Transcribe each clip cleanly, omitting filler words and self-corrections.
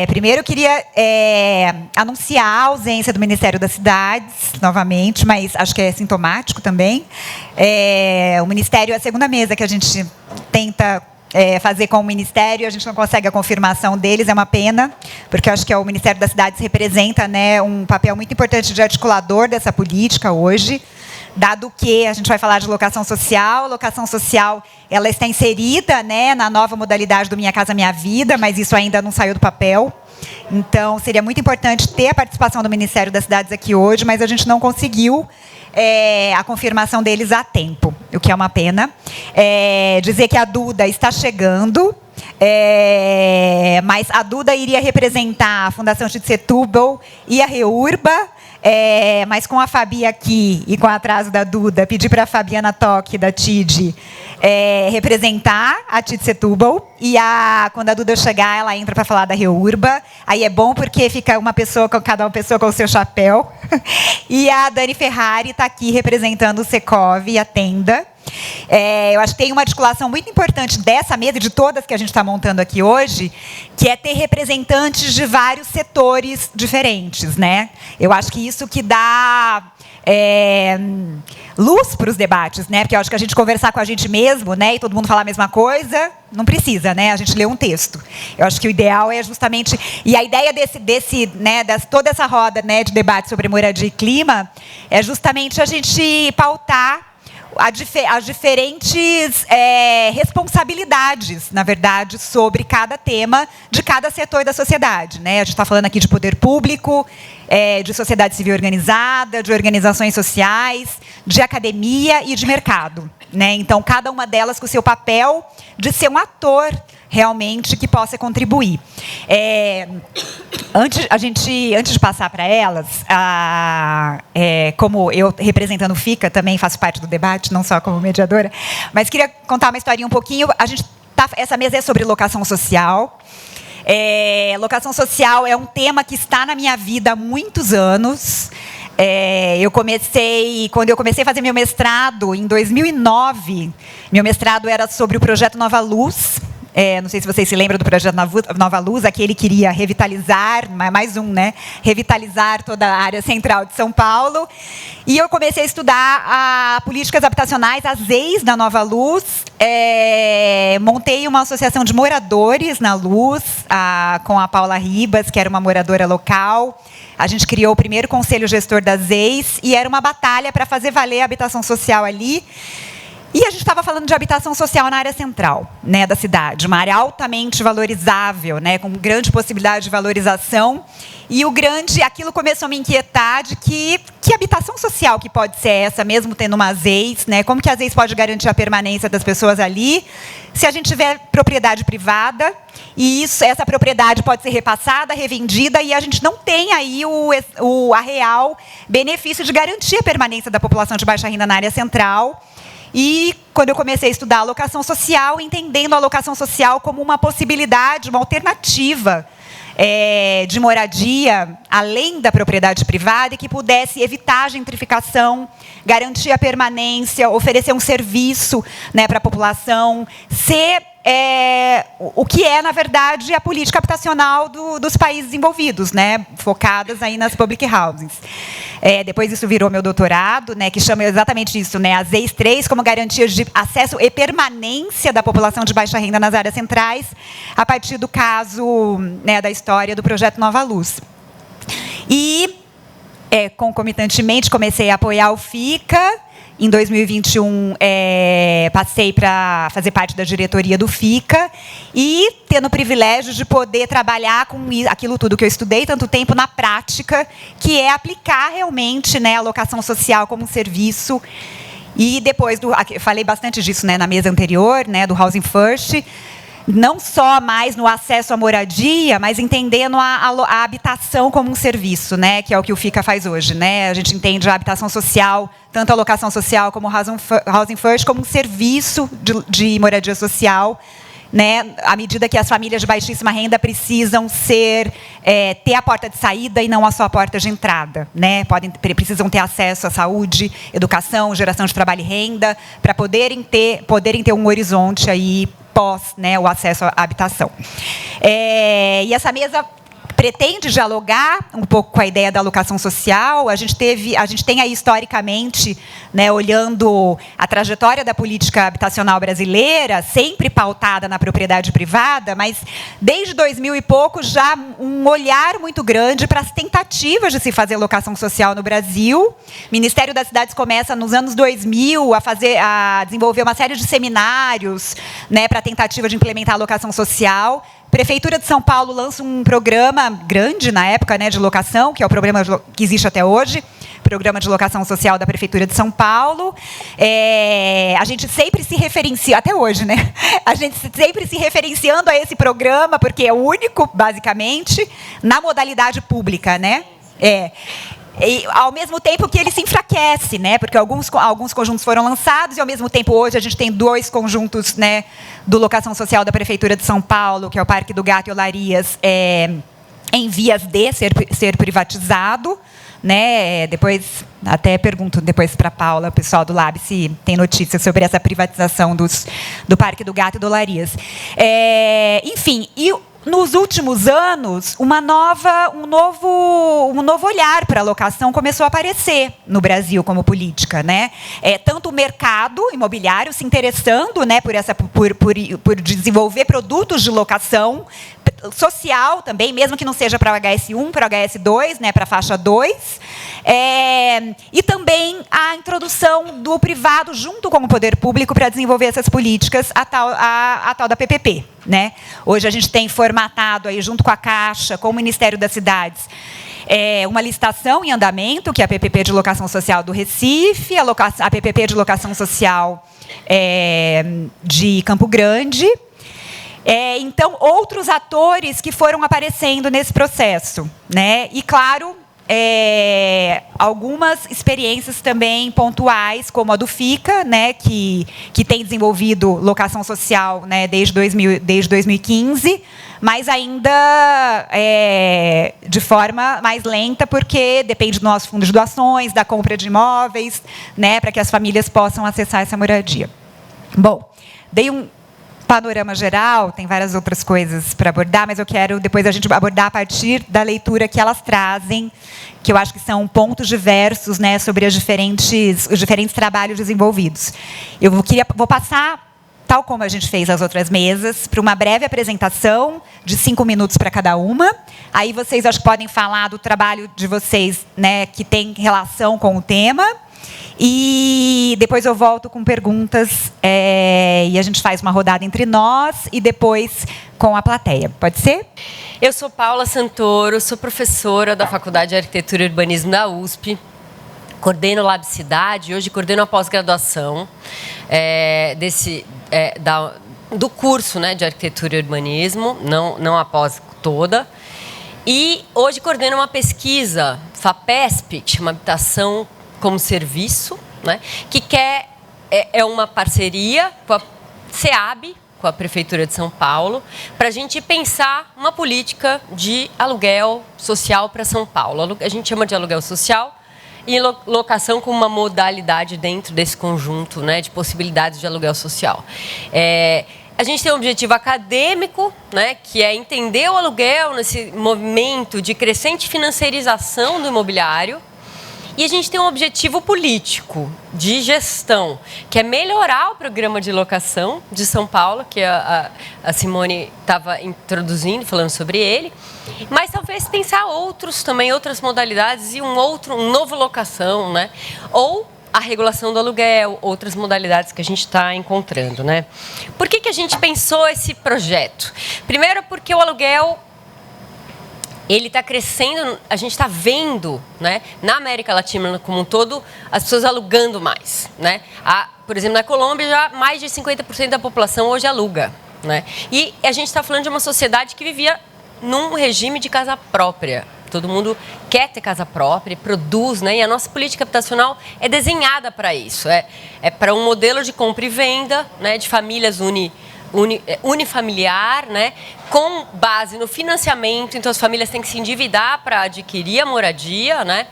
Primeiro, eu queria anunciar a ausência do Ministério das Cidades, novamente, mas acho que é sintomático também. O Ministério é a segunda mesa que a gente tenta fazer com o Ministério, a gente não consegue a confirmação deles, é uma pena, porque eu acho que o Ministério das Cidades representa, né, um papel muito importante de articulador dessa política hoje, dado que a gente vai falar de locação social ela está inserida, né, na nova modalidade do Minha Casa Minha Vida, mas isso ainda não saiu do papel. Então, seria muito importante ter a participação do Ministério das Cidades aqui hoje, mas a gente não conseguiu a confirmação deles a tempo, o que é uma pena. Dizer que a Duda está chegando, mas a Duda iria representar a Fundação Tid Setúbal e a Reurba, mas com a Fabi aqui e com o atraso da Duda, pedi para a Fabiana Toque, da TID, representar a Tid Setúbal, e quando a Duda chegar, ela entra para falar da Reurba. Aí é bom porque fica cada uma pessoa com o seu chapéu. E a Dani Ferrari está aqui representando o Secov e a Tenda. Eu acho que tem uma articulação muito importante dessa mesa e de todas que a gente está montando aqui hoje, que é ter representantes de vários setores diferentes, né? Eu acho que isso que dá luz para os debates, né? Porque eu acho que a gente conversar com a gente mesmo, né, e todo mundo falar a mesma coisa, não precisa, né? A gente lê um texto. Eu acho que o ideal é justamente, e a ideia toda essa roda, né, de debate sobre moradia e clima é justamente a gente pautar as diferentes responsabilidades, na verdade, sobre cada tema de cada setor da sociedade, né? A gente está falando aqui de poder público, de sociedade civil organizada, de organizações sociais, de academia e de mercado, né? Então, cada uma delas com o seu papel de ser um ator realmente que possa contribuir. Antes de passar para elas, como eu, representando o FICA, também faço parte do debate, não só como mediadora, mas queria contar uma historinha um pouquinho. Essa mesa é sobre locação social. Locação social é um tema que está na minha vida há muitos anos. Quando eu comecei a fazer meu mestrado, em 2009, meu mestrado era sobre o projeto Nova Luz. Não sei se vocês se lembram do projeto Nova Luz, aquele que queria revitalizar, mais um, né? Revitalizar toda a área central de São Paulo. E eu comecei a estudar políticas habitacionais, as EIs da Nova Luz. Montei uma associação de moradores na Luz, com a Paula Ribas, que era uma moradora local. A gente criou o primeiro conselho gestor das EIs, e era uma batalha para fazer valer a habitação social ali. E a gente estava falando de habitação social na área central, né, da cidade, uma área altamente valorizável, né, com grande possibilidade de valorização. E aquilo começou a me inquietar de que habitação social que pode ser essa, mesmo tendo umas EIs, né, como que as EIs podem garantir a permanência das pessoas ali, se a gente tiver propriedade privada, e essa propriedade pode ser repassada, revendida, e a gente não tem aí a real benefício de garantir a permanência da população de baixa renda na área central. E quando eu comecei a estudar a locação social, entendendo a locação social como uma possibilidade, uma alternativa de moradia, além da propriedade privada, e que pudesse evitar a gentrificação, garantir a permanência, oferecer um serviço, né, para a população, ser o que é, na verdade, a política habitacional dos países envolvidos, né, focadas aí nas public housings. Depois isso virou meu doutorado, né, que chama exatamente isso, né, as EIs 3 como garantias de acesso e permanência da população de baixa renda nas áreas centrais, a partir do caso, né, da história do projeto Nova Luz. E, concomitantemente, comecei a apoiar o FICA. Em 2021, passei para fazer parte da diretoria do FICA e tendo o privilégio de poder trabalhar com aquilo tudo que eu estudei tanto tempo na prática, que é aplicar realmente, né, a locação social como um serviço. E depois, eu falei bastante disso, né, na mesa anterior, né, do Housing First, não só mais no acesso à moradia, mas entendendo a habitação como um serviço, né, que é o que o FICA faz hoje, né? A gente entende a habitação social, tanto a locação social como o Housing First, como um serviço de moradia social, né, à medida que as famílias de baixíssima renda precisam ter a porta de saída e não só a porta de entrada, né? Precisam ter acesso à saúde, educação, geração de trabalho e renda, para poderem ter um horizonte aí após, né, o acesso à habitação. E essa mesa pretende dialogar um pouco com a ideia da alocação social. A gente tem aí historicamente, né, olhando a trajetória da política habitacional brasileira, sempre pautada na propriedade privada, mas desde 2000 e pouco já um olhar muito grande para as tentativas de se fazer alocação social no Brasil. O Ministério das Cidades começa nos anos 2000 a desenvolver uma série de seminários, né, para a tentativa de implementar a alocação social. Prefeitura de São Paulo lança um programa grande na época, né, de locação, que é o programa que existe até hoje, Programa de Locação Social da Prefeitura de São Paulo. A gente sempre se referencia, até hoje, né? A gente sempre se referenciando a esse programa, porque é o único, basicamente, na modalidade pública, né? E, ao mesmo tempo que ele se enfraquece, né? Porque alguns conjuntos foram lançados e, ao mesmo tempo, hoje a gente tem 2 conjuntos, né, do Locação Social da Prefeitura de São Paulo, que é o Parque do Gato e Olarias, em vias de ser privatizado. Né? Depois, até pergunto depois para a Paula, o pessoal do Lab, se tem notícias sobre essa privatização do Parque do Gato e do Olarias. Enfim, e nos últimos anos, um novo olhar para a locação começou a aparecer no Brasil como política, né? Tanto o mercado imobiliário se interessando, né, por desenvolver produtos de locação social também, mesmo que não seja para o HS1, para o HS2, né, para a faixa 2, e também a introdução do privado junto com o poder público para desenvolver essas políticas, a tal da PPP. Né? Hoje a gente tem formatado, aí, junto com a Caixa, com o Ministério das Cidades, uma licitação em andamento, que é a PPP de Locação Social do Recife, a PPP de Locação Social de Campo Grande. Então, outros atores que foram aparecendo nesse processo. Né? E, claro, algumas experiências também pontuais, como a do FICA, né, que tem desenvolvido locação social, né, desde 2015, mas ainda de forma mais lenta, porque depende do nosso fundo de doações, da compra de imóveis, né, para que as famílias possam acessar essa moradia. Bom, dei um panorama geral, tem várias outras coisas para abordar, mas eu quero depois a gente abordar a partir da leitura que elas trazem, que eu acho que são pontos diversos, né, sobre os diferentes trabalhos desenvolvidos. Eu vou passar, tal como a gente fez as outras mesas, para uma breve apresentação de 5 minutos para cada uma. Aí vocês acho que podem falar do trabalho de vocês, né, que tem relação com o tema. E depois eu volto com perguntas e a gente faz uma rodada entre nós e depois com a plateia. Pode ser? Eu sou Paula Santoro, sou professora da Faculdade de Arquitetura e Urbanismo da USP, coordeno o Lab Cidade, hoje coordeno a pós-graduação do curso, né, de Arquitetura e Urbanismo, não a pós toda. E hoje coordeno uma pesquisa, FAPESP, que chama Habitação como Serviço, né, que é uma parceria com a SEAB, com a Prefeitura de São Paulo, para a gente pensar uma política de aluguel social para São Paulo. A gente chama de aluguel social e locação como uma modalidade dentro desse conjunto, né, de possibilidades de aluguel social. A gente tem um objetivo acadêmico, né, que é entender o aluguel nesse movimento de crescente financiarização do imobiliário. E a gente tem um objetivo político, de gestão, que é melhorar o programa de locação de São Paulo, que a Simone estava introduzindo, falando sobre ele, mas talvez pensar outras modalidades e um novo locação, né? Ou a regulação do aluguel, outras modalidades que a gente está encontrando, né? Por que a gente pensou esse projeto? Primeiro, porque o aluguel ele está crescendo, a gente está vendo, né, na América Latina como um todo, as pessoas alugando mais. Né? Por exemplo, na Colômbia, já mais de 50% da população hoje aluga. Né? E a gente está falando de uma sociedade que vivia num regime de casa própria. Todo mundo quer ter casa própria, produz, né? E a nossa política habitacional é desenhada para isso. É para um modelo de compra e venda, né, de famílias unifamiliar, né, com base no financiamento. Então as famílias têm que se endividar para adquirir a moradia, né,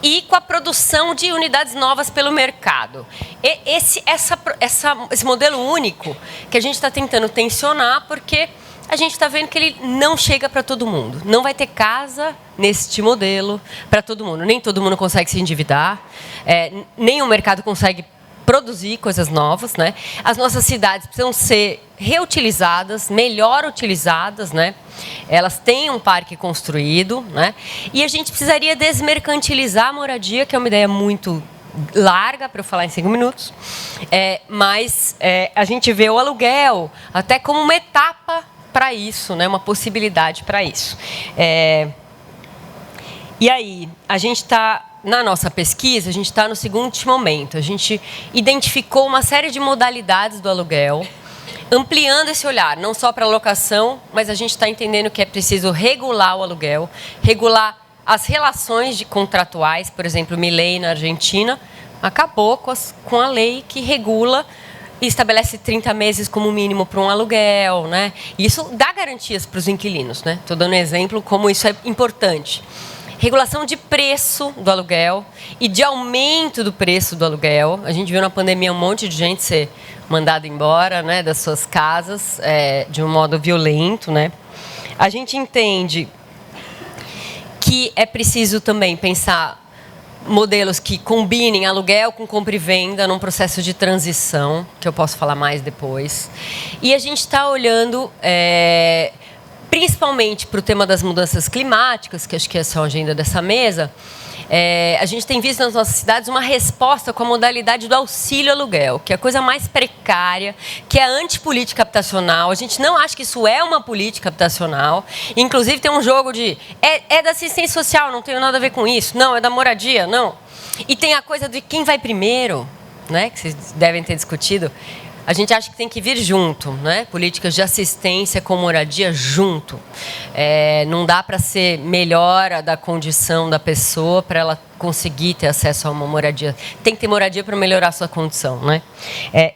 e com a produção de unidades novas pelo mercado. E esse modelo único que a gente está tentando tensionar, porque a gente está vendo que ele não chega para todo mundo. Não vai ter casa neste modelo para todo mundo. Nem todo mundo consegue se endividar, nem o mercado consegue produzir coisas novas, né? As nossas cidades precisam ser reutilizadas, melhor utilizadas, né? Elas têm um parque construído, né? E a gente precisaria desmercantilizar a moradia, que é uma ideia muito larga para eu falar em 5 minutos, mas a gente vê o aluguel até como uma etapa para isso, né? Uma possibilidade para isso. E aí, a gente está, na nossa pesquisa, a gente está no seguinte momento. A gente identificou uma série de modalidades do aluguel, ampliando esse olhar, não só para a locação, mas a gente está entendendo que é preciso regular o aluguel, regular as relações contratuais. Por exemplo, Milei, na Argentina, acabou com a lei que regula e estabelece 30 meses como mínimo para um aluguel, né? E isso dá garantias para os inquilinos, né? Estou dando um exemplo como isso é importante. Regulação de preço do aluguel e de aumento do preço do aluguel. A gente viu na pandemia um monte de gente ser mandada embora, né, das suas casas de um modo violento, né? A gente entende que é preciso também pensar modelos que combinem aluguel com compra e venda num processo de transição, que eu posso falar mais depois. E a gente está olhando principalmente para o tema das mudanças climáticas, que acho que essa é a agenda dessa mesa. A gente tem visto nas nossas cidades uma resposta com a modalidade do auxílio aluguel, que é a coisa mais precária, que é a antipolítica habitacional. A gente não acha que isso é uma política habitacional. Inclusive tem um jogo de é da assistência social, não tem nada a ver com isso. Não, é da moradia, não. E tem a coisa de quem vai primeiro, né, que vocês devem ter discutido. A gente acha que tem que vir junto, né? Políticas de assistência com moradia junto. Não dá para ser melhora da condição da pessoa para ela conseguir ter acesso a uma moradia. Tem que ter moradia para melhorar a sua condição, né?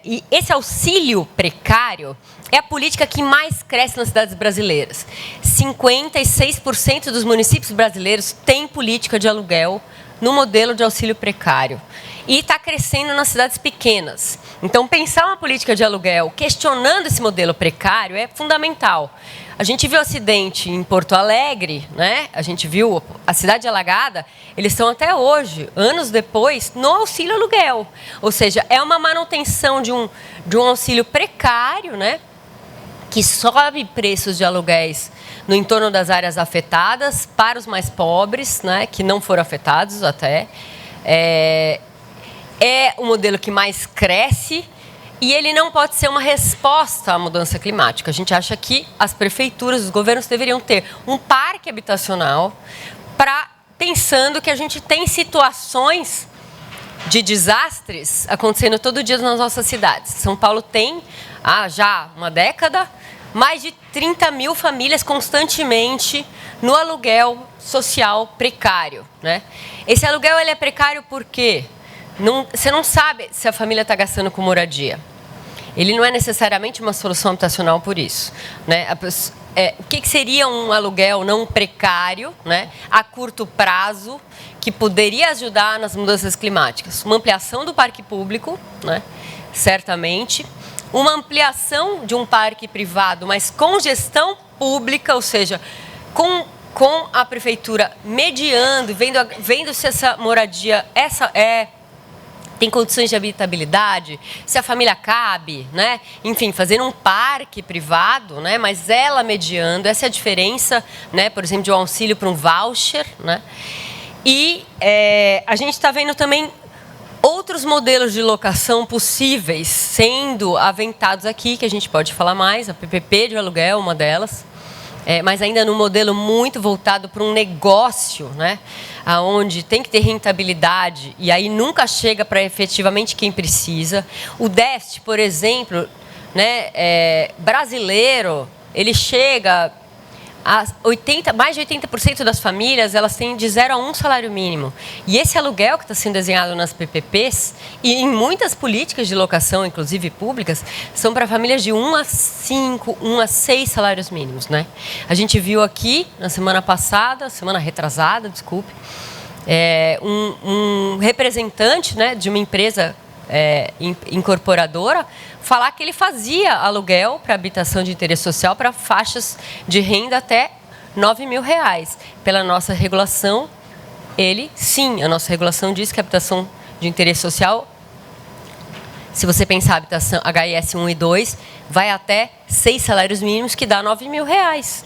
E esse auxílio precário é a política que mais cresce nas cidades brasileiras. 56% dos municípios brasileiros têm política de aluguel no modelo de auxílio precário. E está crescendo nas cidades pequenas. Então, pensar uma política de aluguel questionando esse modelo precário é fundamental. A gente viu o acidente em Porto Alegre, né? A gente viu a cidade alagada, eles estão até hoje, anos depois, no auxílio aluguel. Ou seja, é uma manutenção de um auxílio precário, né? Que sobe preços de aluguéis no entorno das áreas afetadas para os mais pobres, né? Que não foram afetados até. É o modelo que mais cresce e ele não pode ser uma resposta à mudança climática. A gente acha que as prefeituras, os governos deveriam ter um parque habitacional pensando que a gente tem situações de desastres acontecendo todo dia nas nossas cidades. São Paulo tem, há já uma década, mais de 30 mil famílias constantemente no aluguel social precário, né? Esse aluguel ele é precário por quê? Você não sabe se a família está gastando com moradia. Ele não é necessariamente uma solução habitacional por isso, né? O que seria um aluguel não precário, né, a curto prazo, que poderia ajudar nas mudanças climáticas? Uma ampliação do parque público, né, certamente. Uma ampliação de um parque privado, mas com gestão pública, ou seja, com a prefeitura mediando, vendo se essa moradia tem condições de habitabilidade, se a família cabe, né? Enfim, fazer um parque privado, né? Mas ela mediando, essa é a diferença, né? Por exemplo, de um auxílio para um voucher, né? E a gente está vendo também outros modelos de locação possíveis sendo aventados aqui, que a gente pode falar mais, a PPP de aluguel, uma delas, mas ainda num modelo muito voltado para um negócio, né? Onde tem que ter rentabilidade e aí nunca chega para efetivamente quem precisa. O déficit, por exemplo, né, brasileiro, ele chega a mais de 80% das famílias, elas têm de 0 a 1 salário mínimo. E esse aluguel que está sendo desenhado nas PPPs e em muitas políticas de locação, inclusive públicas, são para famílias de 1 a 5, 1 a 6 salários mínimos, né? A gente viu aqui, na semana passada, semana retrasada, desculpe, um representante, né, de uma empresa incorporadora falar que ele fazia aluguel para habitação de interesse social para faixas de renda até R$9 mil. Pela nossa regulação, a nossa regulação diz que a habitação de interesse social, se você pensar a habitação HIS 1 e 2, vai até 6 salários mínimos, que dá R$9 mil,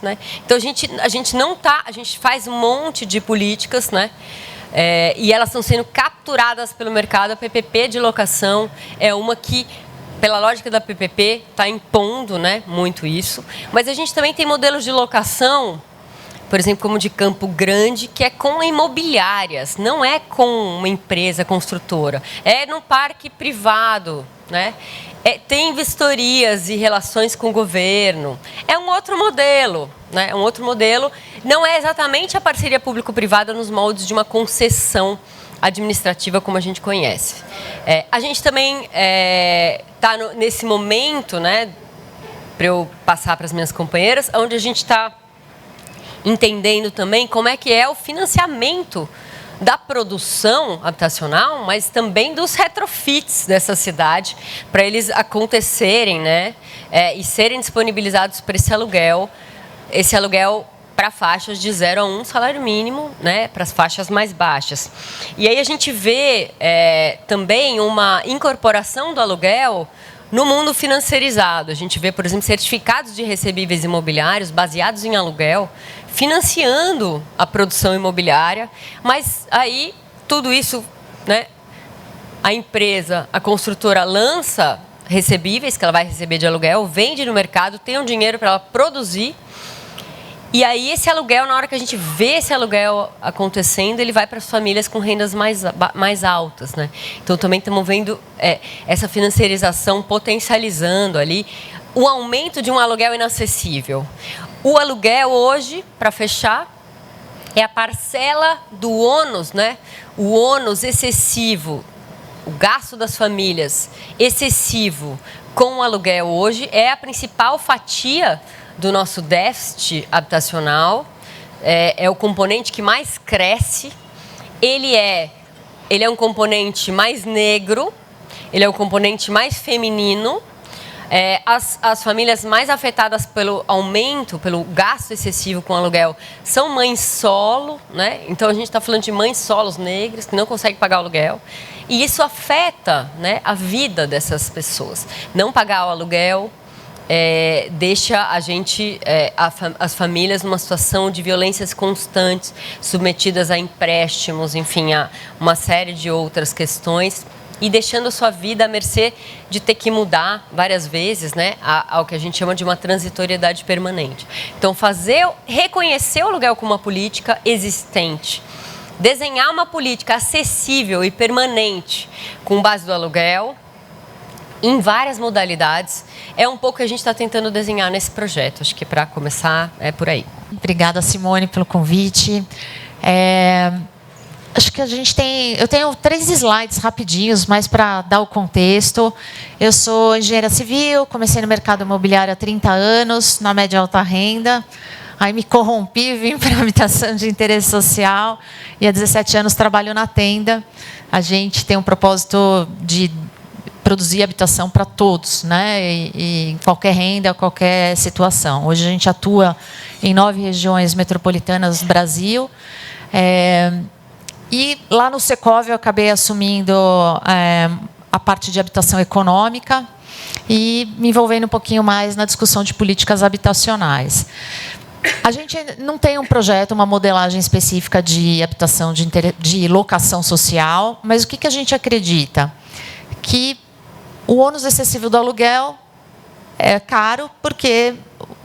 né? Então a gente faz um monte de políticas, né? E elas estão sendo capturadas pelo mercado. A PPP de locação é uma que, pela lógica da PPP, está impondo, né, muito isso. Mas a gente também tem modelos de locação, por exemplo, como de Campo Grande, que é com imobiliárias, não é com uma empresa construtora. É num parque privado, né? Tem vistorias e relações com o governo. É um outro modelo, né? É um outro modelo. Não é exatamente a parceria público-privada nos moldes de uma concessão administrativa como a gente conhece. A gente também está nesse momento, né, para eu passar para as minhas companheiras, onde a gente está entendendo também como é que é o financiamento da produção habitacional, mas também dos retrofits dessa cidade, para eles acontecerem, né, e serem disponibilizados para esse aluguel para faixas de 0 a 1 salário mínimo, né, para as faixas mais baixas. E aí a gente vê também uma incorporação do aluguel no mundo financiarizado. A gente vê, por exemplo, certificados de recebíveis imobiliários baseados em aluguel, financiando a produção imobiliária, mas aí tudo isso, né, a empresa, a construtora lança recebíveis que ela vai receber de aluguel, vende no mercado, tem um dinheiro para ela produzir, e aí esse aluguel, na hora que a gente vê esse aluguel acontecendo, ele vai para as famílias com rendas mais altas, né? Então também estamos vendo essa financiarização potencializando ali o aumento de um aluguel inacessível. O aluguel hoje, para fechar, é a parcela do ônus, né? O ônus excessivo, o gasto das famílias excessivo com o aluguel hoje é a principal fatia do nosso déficit habitacional. É o componente que mais cresce. Ele é um componente mais negro, ele é o componente mais feminino. As famílias mais afetadas pelo aumento, pelo gasto excessivo com aluguel, são mães solo, né? Então a gente está falando de mães solos negras que não conseguem pagar o aluguel. E isso afeta, né, a vida dessas pessoas. Não pagar o aluguel deixa a gente, as famílias, numa situação de violências constantes, submetidas a empréstimos, enfim, a uma série de outras questões, e deixando a sua vida à mercê de ter que mudar várias vezes, né, ao que a gente chama de uma transitoriedade permanente. Então, reconhecer o aluguel como uma política existente, desenhar uma política acessível e permanente com base do aluguel, em várias modalidades, é um pouco que a gente está tentando desenhar nesse projeto. Acho que, para começar, é por aí. Obrigada, Simone, pelo convite. Acho que eu tenho 3 slides rapidinhos, mas para dar o contexto. Eu sou engenheira civil, comecei no mercado imobiliário há 30 anos, na média e alta renda. Aí me corrompi, vim para a habitação de interesse social e há 17 anos trabalho na Tenda. A gente tem um propósito de produzir habitação para todos, né? E em qualquer renda, qualquer situação. Hoje a gente atua em 9 regiões metropolitanas do Brasil. E lá no Secov eu acabei assumindo a parte de habitação econômica e me envolvendo um pouquinho mais na discussão de políticas habitacionais. A gente não tem um projeto, uma modelagem específica de habitação de locação social, mas o que a gente acredita? Que o ônus excessivo do aluguel é caro porque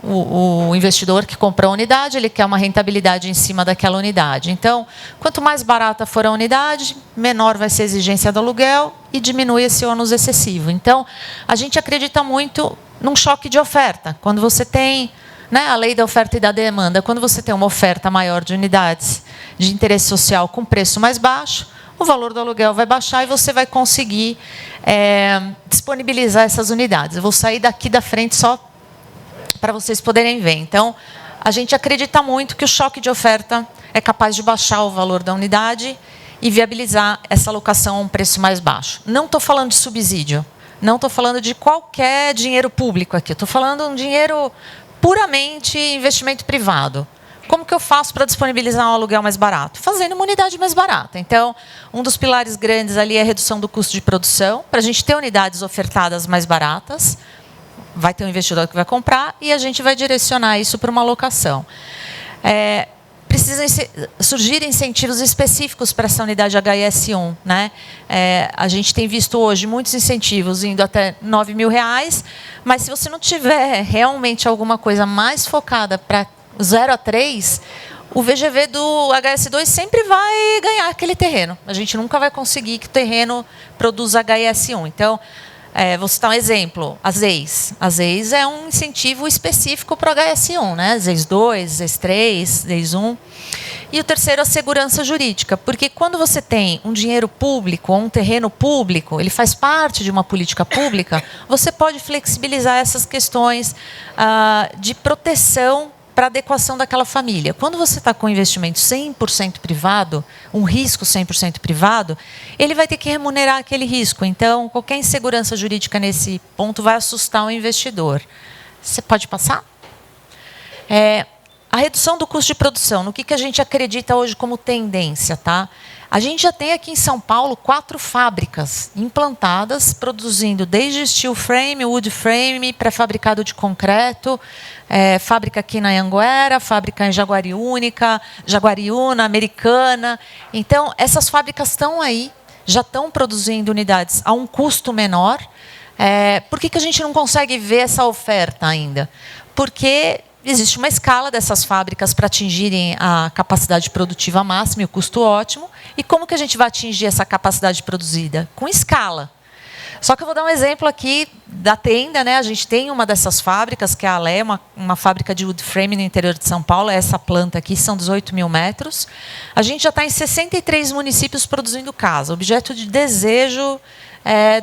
o investidor que compra a unidade, ele quer uma rentabilidade em cima daquela unidade. Então, quanto mais barata for a unidade, menor vai ser a exigência do aluguel e diminui esse ônus excessivo. Então, a gente acredita muito num choque de oferta. Quando você tem, né, a lei da oferta e da demanda, quando você tem uma oferta maior de unidades de interesse social com preço mais baixo, o valor do aluguel vai baixar e você vai conseguir disponibilizar essas unidades. Eu vou sair daqui da frente só para vocês poderem ver. Então, a gente acredita muito que o choque de oferta é capaz de baixar o valor da unidade e viabilizar essa locação a um preço mais baixo. Não estou falando de subsídio, não estou falando de qualquer dinheiro público aqui, estou falando de um dinheiro puramente investimento privado. Como que eu faço para disponibilizar um aluguel mais barato? Fazendo uma unidade mais barata. Então, um dos pilares grandes ali é a redução do custo de produção, para a gente ter unidades ofertadas mais baratas. Vai ter um investidor que vai comprar e a gente vai direcionar isso para uma locação. Precisam surgir incentivos específicos para essa unidade HIS1. Né? A gente tem visto hoje muitos incentivos indo até R$ 9.000, mas se você não tiver realmente alguma coisa mais focada para 0 a 3, o VGV do HS2 sempre vai ganhar aquele terreno. A gente nunca vai conseguir que o terreno produza HIS1. Então, vou citar um exemplo, a ZEIS. A ZEIS é um incentivo específico para o HS1, né? ZEIS 2, ZEIS 3, ZEIS 1. E o terceiro, a segurança jurídica, porque quando você tem um dinheiro público ou um terreno público, ele faz parte de uma política pública, você pode flexibilizar essas questões de proteção para adequação daquela família. Quando você está com um investimento 100% privado, um risco 100% privado, ele vai ter que remunerar aquele risco. Então, qualquer insegurança jurídica nesse ponto vai assustar o investidor. Você pode passar? A redução do custo de produção, no que a gente acredita hoje como tendência, tá? A gente já tem aqui em São Paulo 4 fábricas implantadas, produzindo desde steel frame, wood frame, pré-fabricado de concreto, fábrica aqui na Anhanguera, fábrica em Jaguariúna, Americana. Então, essas fábricas estão aí, já estão produzindo unidades a um custo menor. Por que a gente não consegue ver essa oferta ainda? Porque existe uma escala dessas fábricas para atingirem a capacidade produtiva máxima e o custo ótimo. E como que a gente vai atingir essa capacidade produzida? Com escala. Só que eu vou dar um exemplo aqui da Tenda, né? A gente tem uma dessas fábricas, que é a Alé, uma fábrica de wood frame no interior de São Paulo. Essa planta aqui são 18.000 metros. A gente já está em 63 municípios produzindo casa, objeto de desejo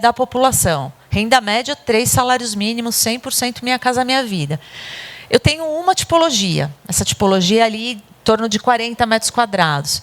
da população. Renda média, 3 salários mínimos, 100% Minha Casa Minha Vida. Eu tenho uma tipologia, essa tipologia ali em torno de 40 metros quadrados.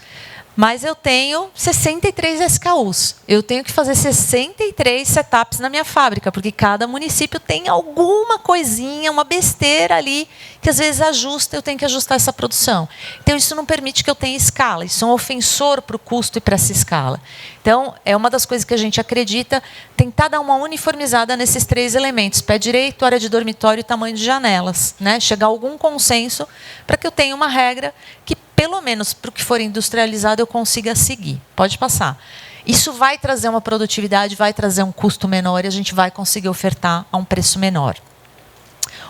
Mas eu tenho 63 SKUs. Eu tenho que fazer 63 setups na minha fábrica, porque cada município tem alguma coisinha, uma besteira ali, que às vezes ajusta, eu tenho que ajustar essa produção. Então, isso não permite que eu tenha escala. Isso é um ofensor para o custo e para essa escala. Então, é uma das coisas que a gente acredita, tentar dar uma uniformizada nesses 3 elementos: pé direito, área de dormitório e tamanho de janelas. Né? Chegar a algum consenso para que eu tenha uma regra que, pelo menos para o que for industrializado, eu consiga seguir. Pode passar. Isso vai trazer uma produtividade, vai trazer um custo menor e a gente vai conseguir ofertar a um preço menor.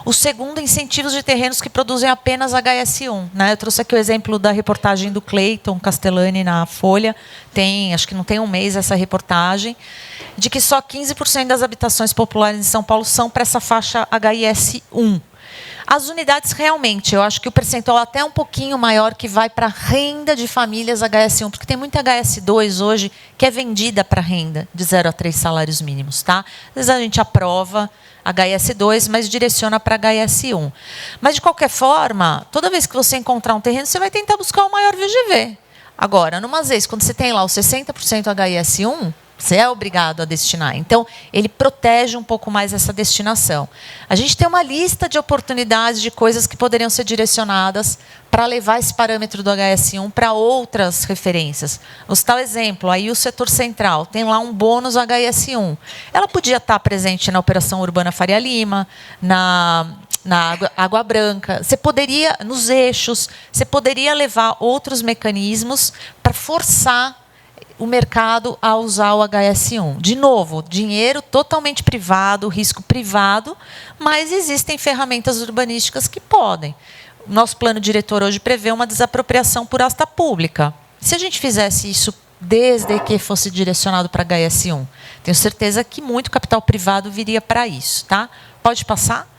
O segundo, incentivos de terrenos que produzem apenas HS1. Né? Eu trouxe aqui o exemplo da reportagem do Cleiton Castellani na Folha. Acho que não tem um mês essa reportagem, de que só 15% das habitações populares em São Paulo são para essa faixa HIS1. As unidades, realmente, eu acho que o percentual até é um pouquinho maior que vai para renda de famílias HS1, porque tem muita HS2 hoje que é vendida para renda de 0 a 3 salários mínimos. Tá? Às vezes a gente aprova HS2, mas direciona para HS1. Mas, de qualquer forma, toda vez que você encontrar um terreno, você vai tentar buscar o maior VGV. Agora, numa vez, quando você tem lá os 60% HS1, você é obrigado a destinar. Então, ele protege um pouco mais essa destinação. A gente tem uma lista de oportunidades de coisas que poderiam ser direcionadas para levar esse parâmetro do HS1 para outras referências. Vou citar o exemplo, aí o setor central tem lá um bônus HS1. Ela podia estar presente na Operação Urbana Faria Lima, na Água Branca, você poderia, nos eixos, você poderia levar outros mecanismos para forçar o mercado a usar o HS1. De novo, dinheiro totalmente privado, risco privado, mas existem ferramentas urbanísticas que podem. O nosso plano diretor hoje prevê uma desapropriação por asta pública. Se a gente fizesse isso desde que fosse direcionado para HS1, tenho certeza que muito capital privado viria para isso. Tá? Pode passar?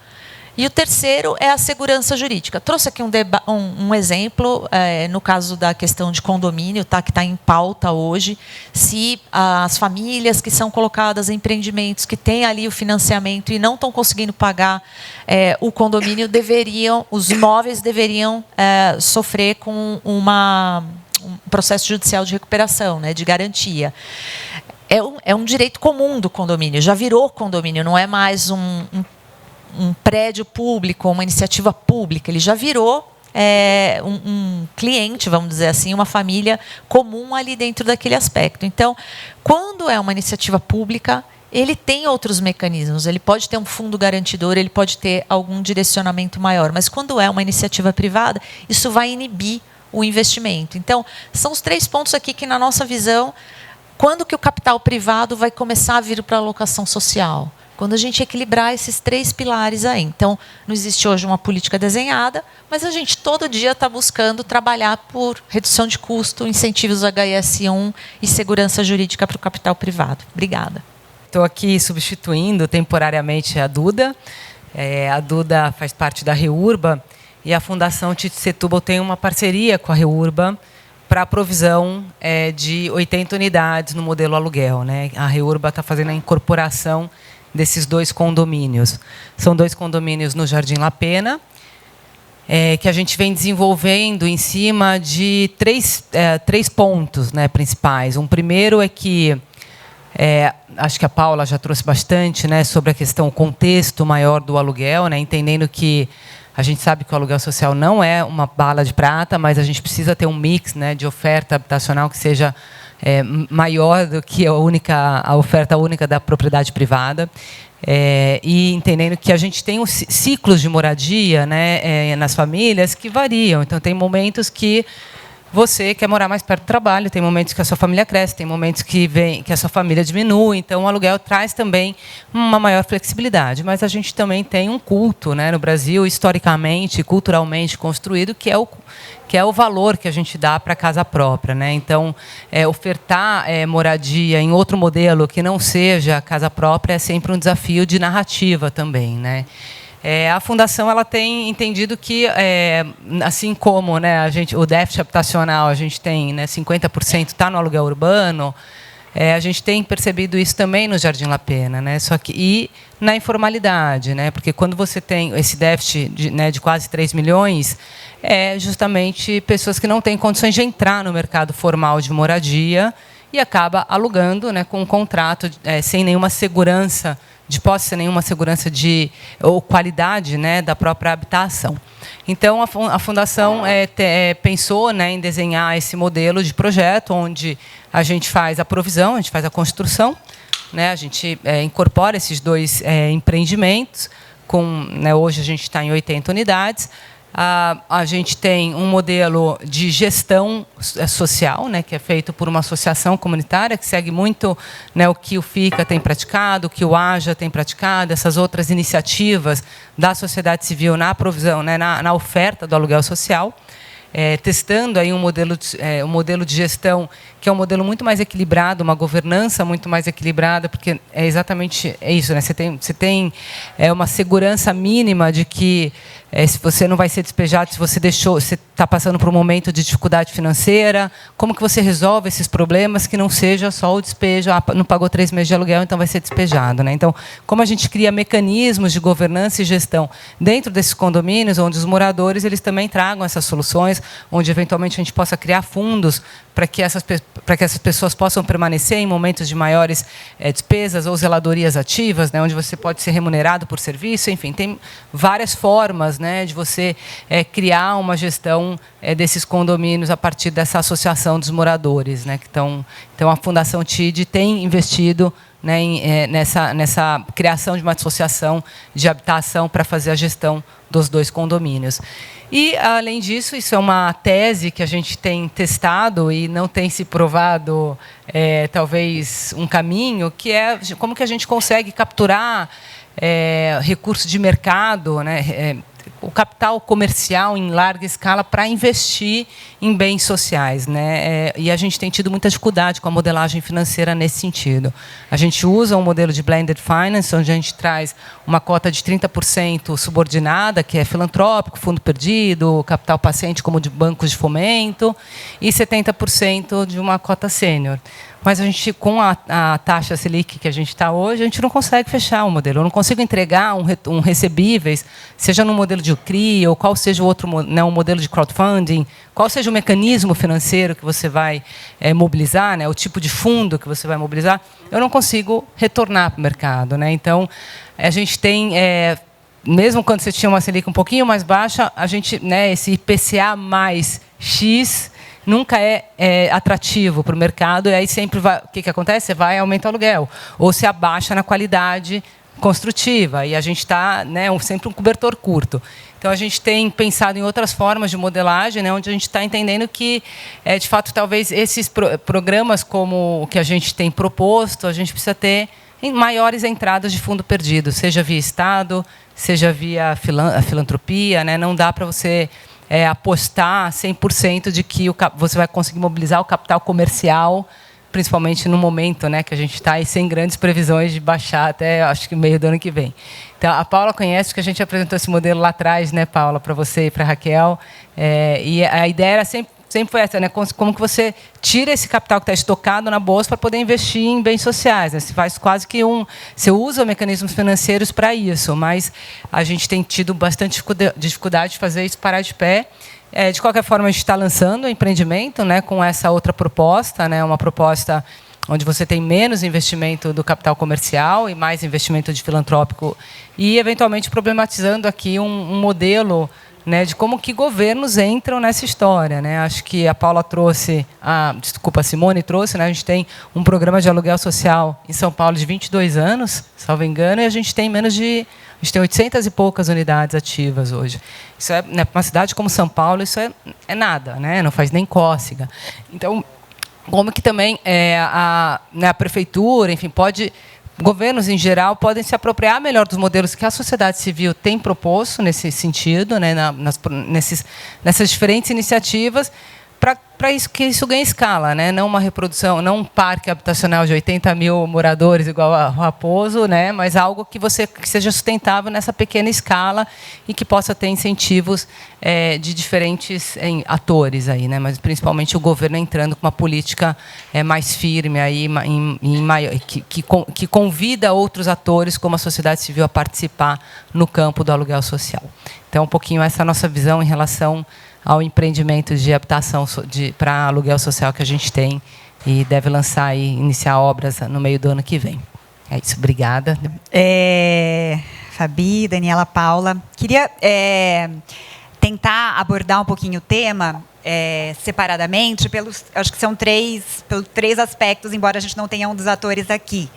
E o terceiro é a segurança jurídica. Trouxe aqui um exemplo, no caso da questão de condomínio, tá, que está em pauta hoje, se as famílias que são colocadas em empreendimentos que têm ali o financiamento e não estão conseguindo pagar o condomínio, os imóveis deveriam sofrer com um processo judicial de recuperação, né, de garantia. É um direito comum do condomínio, já virou condomínio, não é mais um prédio público, uma iniciativa pública, ele já virou um cliente, vamos dizer assim, uma família comum ali dentro daquele aspecto. Então, quando é uma iniciativa pública, ele tem outros mecanismos, ele pode ter um fundo garantidor, ele pode ter algum direcionamento maior, mas quando é uma iniciativa privada, isso vai inibir o investimento. Então, são os 3 pontos aqui que, na nossa visão, quando que o capital privado vai começar a vir para a alocação social? Quando a gente equilibrar esses 3 pilares aí. Então, não existe hoje uma política desenhada, mas a gente todo dia está buscando trabalhar por redução de custo, incentivos HIS1 e segurança jurídica para o capital privado. Obrigada. Estou aqui substituindo temporariamente a Duda. A Duda faz parte da REURBA e a Fundação Tite Setúbal tem uma parceria com a REURBA para a provisão de 80 unidades no modelo aluguel, né? A REURBA está fazendo a incorporação desses 2 condomínios. São 2 condomínios no Jardim La Pena, que a gente vem desenvolvendo em cima de 3 pontos, né, principais. Um primeiro é que, acho que a Paula já trouxe bastante, né, sobre a questão, o contexto maior do aluguel, né, entendendo que a gente sabe que o aluguel social não é uma bala de prata, mas a gente precisa ter um mix, né, de oferta habitacional que seja maior do que a oferta única da propriedade privada. E entendendo que a gente tem os ciclos de moradia, né, nas famílias que variam. Então, tem momentos que você quer morar mais perto do trabalho, tem momentos que a sua família cresce, tem momentos que a sua família diminui. Então, o aluguel traz também uma maior flexibilidade. Mas a gente também tem um culto, né, no Brasil, historicamente, culturalmente construído, que é o valor que a gente dá para a casa própria, né? Então, ofertar moradia em outro modelo que não seja casa própria é sempre um desafio de narrativa também, né? A Fundação ela tem entendido que, assim como, né, o déficit habitacional, a gente tem, né, 50% está no aluguel urbano, a gente tem percebido isso também no Jardim La Pena, né? Só que, e na informalidade, né? Porque quando você tem esse déficit de quase 3 milhões, justamente pessoas que não têm condições de entrar no mercado formal de moradia e acaba alugando, né, com um contrato sem nenhuma segurança de posse, sem nenhuma segurança ou qualidade, né, da própria habitação. Então, a Fundação pensou, né, em desenhar esse modelo de projeto, onde a gente faz a provisão, a gente faz a construção, né, a gente incorpora esses 2 empreendimentos, né, hoje a gente está em 80 unidades. A gente tem um modelo de gestão social, né, que é feito por uma associação comunitária, que segue muito, né, o que o FICA tem praticado, o que o AJA tem praticado, essas outras iniciativas da sociedade civil na provisão, né, na oferta do aluguel social. Testando aí um modelo de gestão que é um modelo muito mais equilibrado, uma governança muito mais equilibrada, porque é exatamente isso, né? Você tem uma segurança mínima de que se você não vai ser despejado, se você está passando por um momento de dificuldade financeira, como que você resolve esses problemas que não seja só o despejo, não pagou 3 meses de aluguel, então vai ser despejado, né? Então, como a gente cria mecanismos de governança e gestão dentro desses condomínios, onde os moradores eles também tragam essas soluções, onde eventualmente a gente possa criar fundos para que essas pessoas possam permanecer em momentos de maiores despesas ou zeladorias ativas, né, onde você pode ser remunerado por serviço, enfim, tem várias formas, né, de você criar uma gestão desses condomínios a partir dessa associação dos moradores, né, então a Fundação TID tem investido, né, nessa criação de uma associação de habitação para fazer a gestão dos 2 condomínios. E, além disso, isso é uma tese que a gente tem testado e não tem se provado, talvez, um caminho, que é como que a gente consegue capturar recursos de mercado, né, o capital comercial em larga escala para investir em bens sociais, né? E a gente tem tido muita dificuldade com a modelagem financeira nesse sentido. A gente usa um modelo de blended finance, onde a gente traz uma cota de 30% subordinada, que é filantrópico, fundo perdido, capital paciente como de bancos de fomento, e 70% de uma cota sênior. mas a gente, com a taxa Selic que a gente está hoje, a gente não consegue fechar o modelo. Eu não consigo entregar um recebíveis, seja no modelo de CRI, ou qual seja o outro, né, um modelo de crowdfunding, qual seja o mecanismo financeiro que você vai mobilizar, né, o tipo de fundo que você vai mobilizar, eu não consigo retornar para o mercado, né? Então, a gente tem... mesmo quando você tinha uma Selic um pouquinho mais baixa, a gente, né, esse IPCA mais X nunca é atrativo para o mercado, e aí sempre vai, o que acontece? Você vai aumentar o aluguel, ou se abaixa na qualidade construtiva, e a gente está, né, sempre um cobertor curto. Então, a gente tem pensado em outras formas de modelagem, né, onde a gente está entendendo que, de fato, talvez esses programas como o que a gente tem proposto, a gente precisa ter maiores entradas de fundo perdido, seja via Estado, seja via a filantropia, né? Não dá para você apostar 100% de que você vai conseguir mobilizar o capital comercial, principalmente no momento, né, que a gente está aí sem grandes previsões de baixar até, acho que meio do ano que vem. Então, a Paula conhece, que a gente apresentou esse modelo lá atrás, né, Paula, para você e para a Raquel, e a ideia era sempre foi essa, né? Como que você tira esse capital que está estocado na bolsa para poder investir em bens sociais, né? Você faz quase que você usa mecanismos financeiros para isso, mas a gente tem tido bastante dificuldade de fazer isso parar de pé. De qualquer forma, a gente está lançando o empreendimento, né, com essa outra proposta, né, uma proposta onde você tem menos investimento do capital comercial e mais investimento de filantrópico, e eventualmente problematizando aqui um modelo, né, de como que governos entram nessa história, né? Acho que a Paula trouxe, a Simone trouxe, né? A gente tem um programa de aluguel social em São Paulo de 22 anos, salvo engano, e a gente tem a gente tem 800 e poucas unidades ativas hoje. Isso né, para uma cidade como São Paulo, isso é nada, né? Não faz nem cócega. Então, como que também a prefeitura, enfim, governos, em geral, podem se apropriar melhor dos modelos que a sociedade civil tem proposto nesse sentido, né, nessas diferentes iniciativas, para que isso ganhe escala, né? Não uma reprodução, não um parque habitacional de 80 mil moradores igual a Raposo, né? Mas algo que seja sustentável nessa pequena escala e que possa ter incentivos de diferentes atores aí, né? Mas principalmente o governo entrando com uma política mais firme aí, que convida outros atores como a sociedade civil a participar no campo do aluguel social. Então, um pouquinho essa nossa visão em relação ao empreendimento de habitação para aluguel social que a gente tem e deve lançar e iniciar obras no meio do ano que vem. É isso, obrigada. Fabi, Daniela, Paula, queria tentar abordar um pouquinho o tema separadamente, acho que são três aspectos, embora a gente não tenha um dos atores aqui,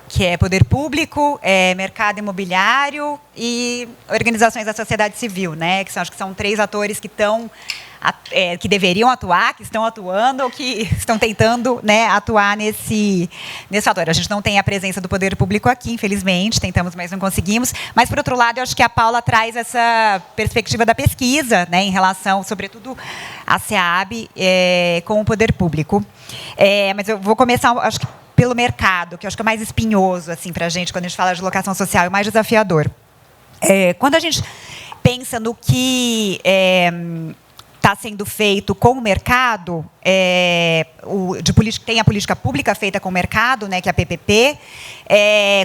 que é poder público, mercado imobiliário e organizações da sociedade civil, né? Acho que são três atores que que deveriam atuar, que estão atuando ou que estão tentando, né, atuar nesse fator. A gente não tem a presença do poder público aqui, infelizmente, tentamos, mas não conseguimos. Mas, por outro lado, eu acho que a Paula traz essa perspectiva da pesquisa, né, em relação, sobretudo, à SEAB com o poder público. Mas eu vou começar, acho que, pelo mercado, que eu acho que é mais espinhoso assim, para a gente, quando a gente fala de locação social, é mais desafiador. Quando a gente pensa no que está sendo feito com o mercado, tem a política pública feita com o mercado, né, que é a PPP.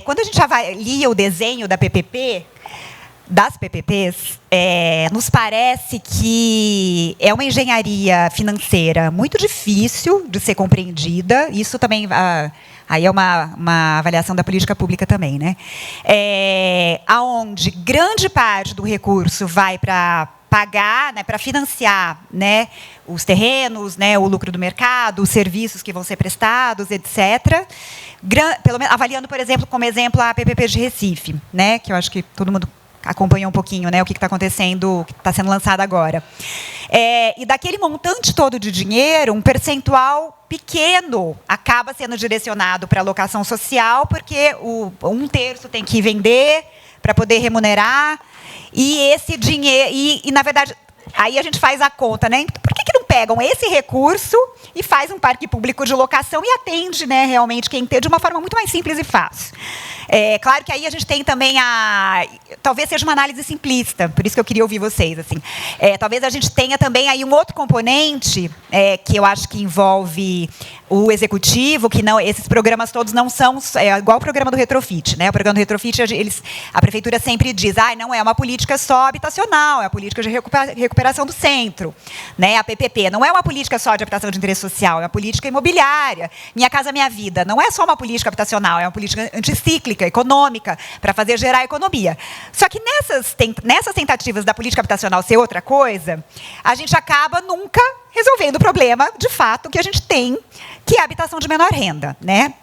Quando a gente avalia o desenho das PPPs, nos parece que é uma engenharia financeira muito difícil de ser compreendida. Isso também aí é uma avaliação da política pública também, né? Aonde grande parte do recurso vai para pagar, né, para financiar, né, os terrenos, né, o lucro do mercado, os serviços que vão ser prestados, etc. Pelo menos, avaliando, por exemplo, como exemplo a PPP de Recife, né, que eu acho que todo mundo acompanhou um pouquinho, né, o que está acontecendo, o que está sendo lançado agora. E daquele montante todo de dinheiro, um percentual pequeno acaba sendo direcionado para a alocação social, porque um terço tem que vender para poder remunerar, e esse dinheiro... E, na verdade, aí a gente faz a conta, né? Por que não pegam esse recurso e faz um parque público de locação e atende, né, realmente quem tem de uma forma muito mais simples e fácil? Claro que aí a gente tem também talvez seja uma análise simplista, por isso que eu queria ouvir vocês. Assim. Talvez a gente tenha também aí um outro componente que eu acho que envolve o executivo, que não, esses programas todos não são, é igual o programa do Retrofit, né? O programa do Retrofit, a prefeitura sempre diz, não é uma política só habitacional, é a política de recuperação do centro, né? A PPP não é uma política só de habitação de interesse social, é uma política imobiliária. Minha Casa Minha Vida não é só uma política habitacional, é uma política anticíclica, econômica, para fazer gerar economia. Só que nessas tentativas da política habitacional ser outra coisa, a gente acaba nunca resolvendo o problema, de fato, que a gente tem, que é a habitação de menor renda, né?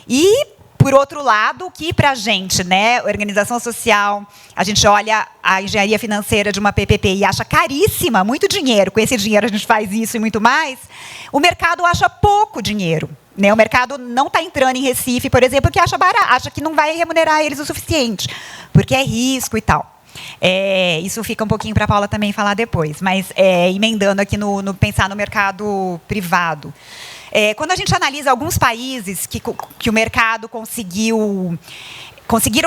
E, por outro lado, que para a gente, né, organização social, a gente olha a engenharia financeira de uma PPP e acha caríssima, muito dinheiro, com esse dinheiro a gente faz isso e muito mais, o mercado acha pouco dinheiro. Né? O mercado não está entrando em Recife, por exemplo, que acha que não vai remunerar eles o suficiente, porque é risco e tal. Isso fica um pouquinho para a Paula também falar depois, mas emendando aqui no pensar no mercado privado. Quando a gente analisa alguns países que o mercado conseguiram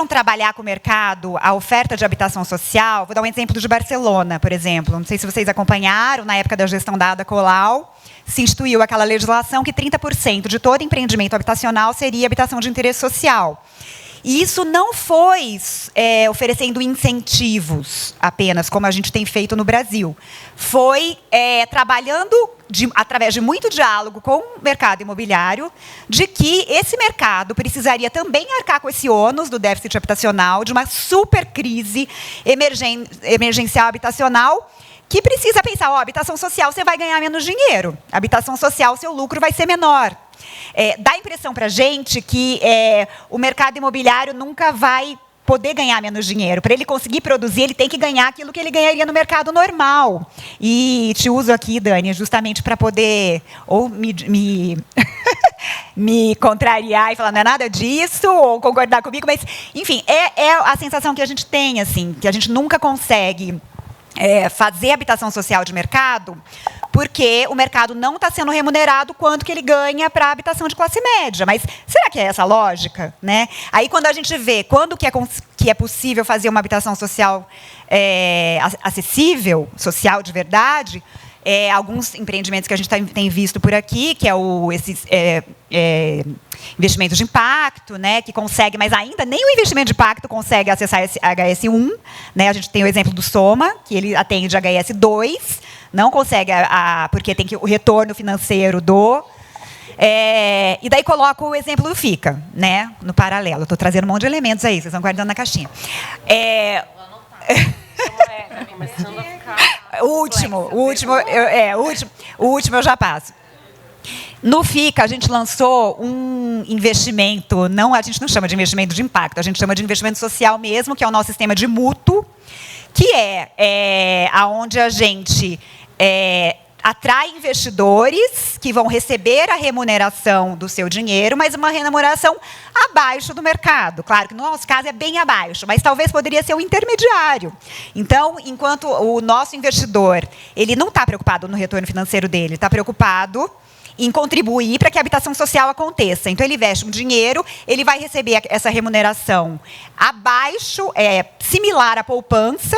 trabalhar com o mercado a oferta de habitação social, vou dar um exemplo de Barcelona, por exemplo. Não sei se vocês acompanharam, na época da gestão da Ada Colau, se instituiu aquela legislação que 30% de todo empreendimento habitacional seria habitação de interesse social. E isso não foi oferecendo incentivos apenas, como a gente tem feito no Brasil. Foi trabalhando, através de muito diálogo com o mercado imobiliário, de que esse mercado precisaria também arcar com esse ônus do déficit habitacional, de uma super crise emergencial habitacional, que precisa pensar, habitação social você vai ganhar menos dinheiro, habitação social seu lucro vai ser menor. Dá a impressão para a gente que o mercado imobiliário nunca vai poder ganhar menos dinheiro. Para ele conseguir produzir, ele tem que ganhar aquilo que ele ganharia no mercado normal. E te uso aqui, Dani, justamente para poder ou me contrariar e falar não é nada disso, ou concordar comigo, mas, enfim, é a sensação que a gente tem, assim, que a gente nunca consegue fazer habitação social de mercado, porque o mercado não está sendo remunerado quanto que ele ganha para a habitação de classe média. Mas será que é essa a lógica? Né? Aí, quando a gente vê quando que é possível fazer uma habitação social acessível, social de verdade, alguns empreendimentos que a gente tem visto por aqui, que esses investimentos de impacto, né, que consegue, mas ainda nem o investimento de impacto consegue acessar esse HS1. Né, a gente tem o exemplo do Soma, que ele atende HS2, não consegue, porque tem o retorno financeiro e daí coloco o exemplo do FICA, né, no paralelo. Estou trazendo um monte de elementos aí, vocês estão guardando na caixinha. O último eu já passo. No FICA, a gente lançou um investimento, a gente não chama de investimento de impacto, a gente chama de investimento social mesmo, que é o nosso sistema de mútuo, que aonde a gente atrai investidores que vão receber a remuneração do seu dinheiro, mas uma remuneração abaixo do mercado. Claro que no nosso caso é bem abaixo, mas talvez poderia ser um intermediário. Então, enquanto o nosso investidor ele não está preocupado no retorno financeiro dele, está preocupado em contribuir para que a habitação social aconteça. Então, ele investe um dinheiro, ele vai receber essa remuneração abaixo, similar à poupança,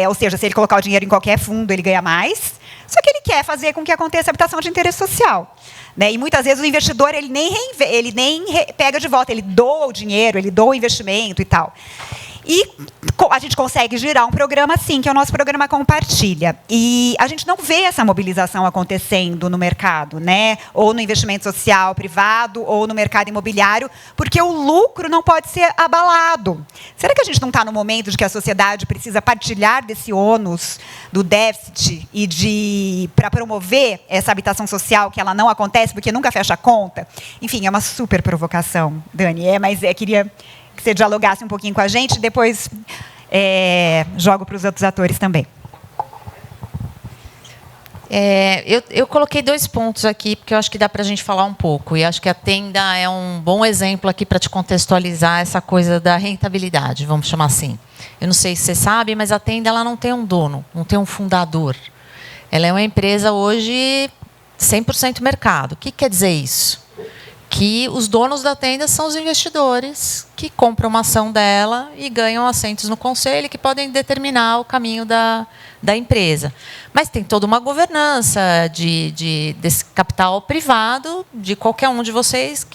ou seja, se ele colocar o dinheiro em qualquer fundo, ele ganha mais. Só que ele quer fazer com que aconteça a habitação de interesse social. Né? E muitas vezes o investidor ele nem pega de volta, ele doa o dinheiro, ele doa o investimento e tal. E a gente consegue girar um programa assim, que é o nosso programa Compartilha. E a gente não vê essa mobilização acontecendo no mercado, né? Ou no investimento social privado, ou no mercado imobiliário, porque o lucro não pode ser abalado. Será que a gente não está no momento de que a sociedade precisa partilhar desse ônus do déficit para promover essa habitação social que ela não acontece porque nunca fecha a conta? Enfim, é uma super provocação, Dani. Mas queria que você dialogasse um pouquinho com a gente, depois jogo para os outros atores também. Eu coloquei 2 pontos aqui, porque eu acho que dá para a gente falar um pouco. E acho que a Tenda é um bom exemplo aqui para te contextualizar essa coisa da rentabilidade, vamos chamar assim. Eu não sei se você sabe, mas a Tenda ela não tem um dono, não tem um fundador. Ela é uma empresa hoje 100% mercado. O que quer dizer isso? que os donos da tenda são os investidores que compram uma ação dela e ganham assentos no conselho que podem determinar o caminho da empresa. Mas tem toda uma governança desse capital privado de qualquer um de vocês,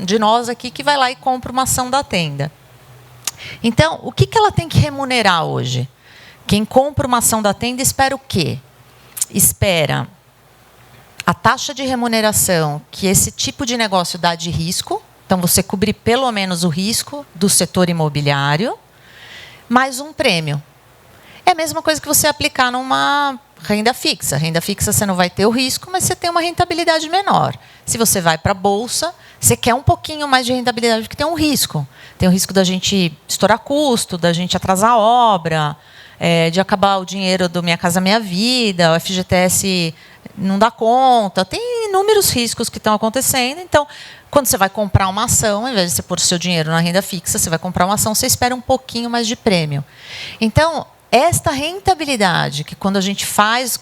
de nós aqui, que vai lá e compra uma ação da tenda. Então, o que ela tem que remunerar hoje? Quem compra uma ação da tenda espera o quê? Espera a taxa de remuneração que esse tipo de negócio dá de risco, então você cobrir pelo menos o risco do setor imobiliário, mais um prêmio. É a mesma coisa que você aplicar numa renda fixa. Renda fixa você não vai ter o risco, mas você tem uma rentabilidade menor. Se você vai para a bolsa, você quer um pouquinho mais de rentabilidade, porque tem um risco. Tem o risco da gente estourar custo, da gente atrasar a obra, de acabar o dinheiro do Minha Casa Minha Vida, o FGTS não dá conta. Tem inúmeros riscos que estão acontecendo. Então, quando você vai comprar uma ação, ao invés de você pôr o seu dinheiro na renda fixa, você vai comprar uma ação, você espera um pouquinho mais de prêmio. Então, esta rentabilidade, que quando a gente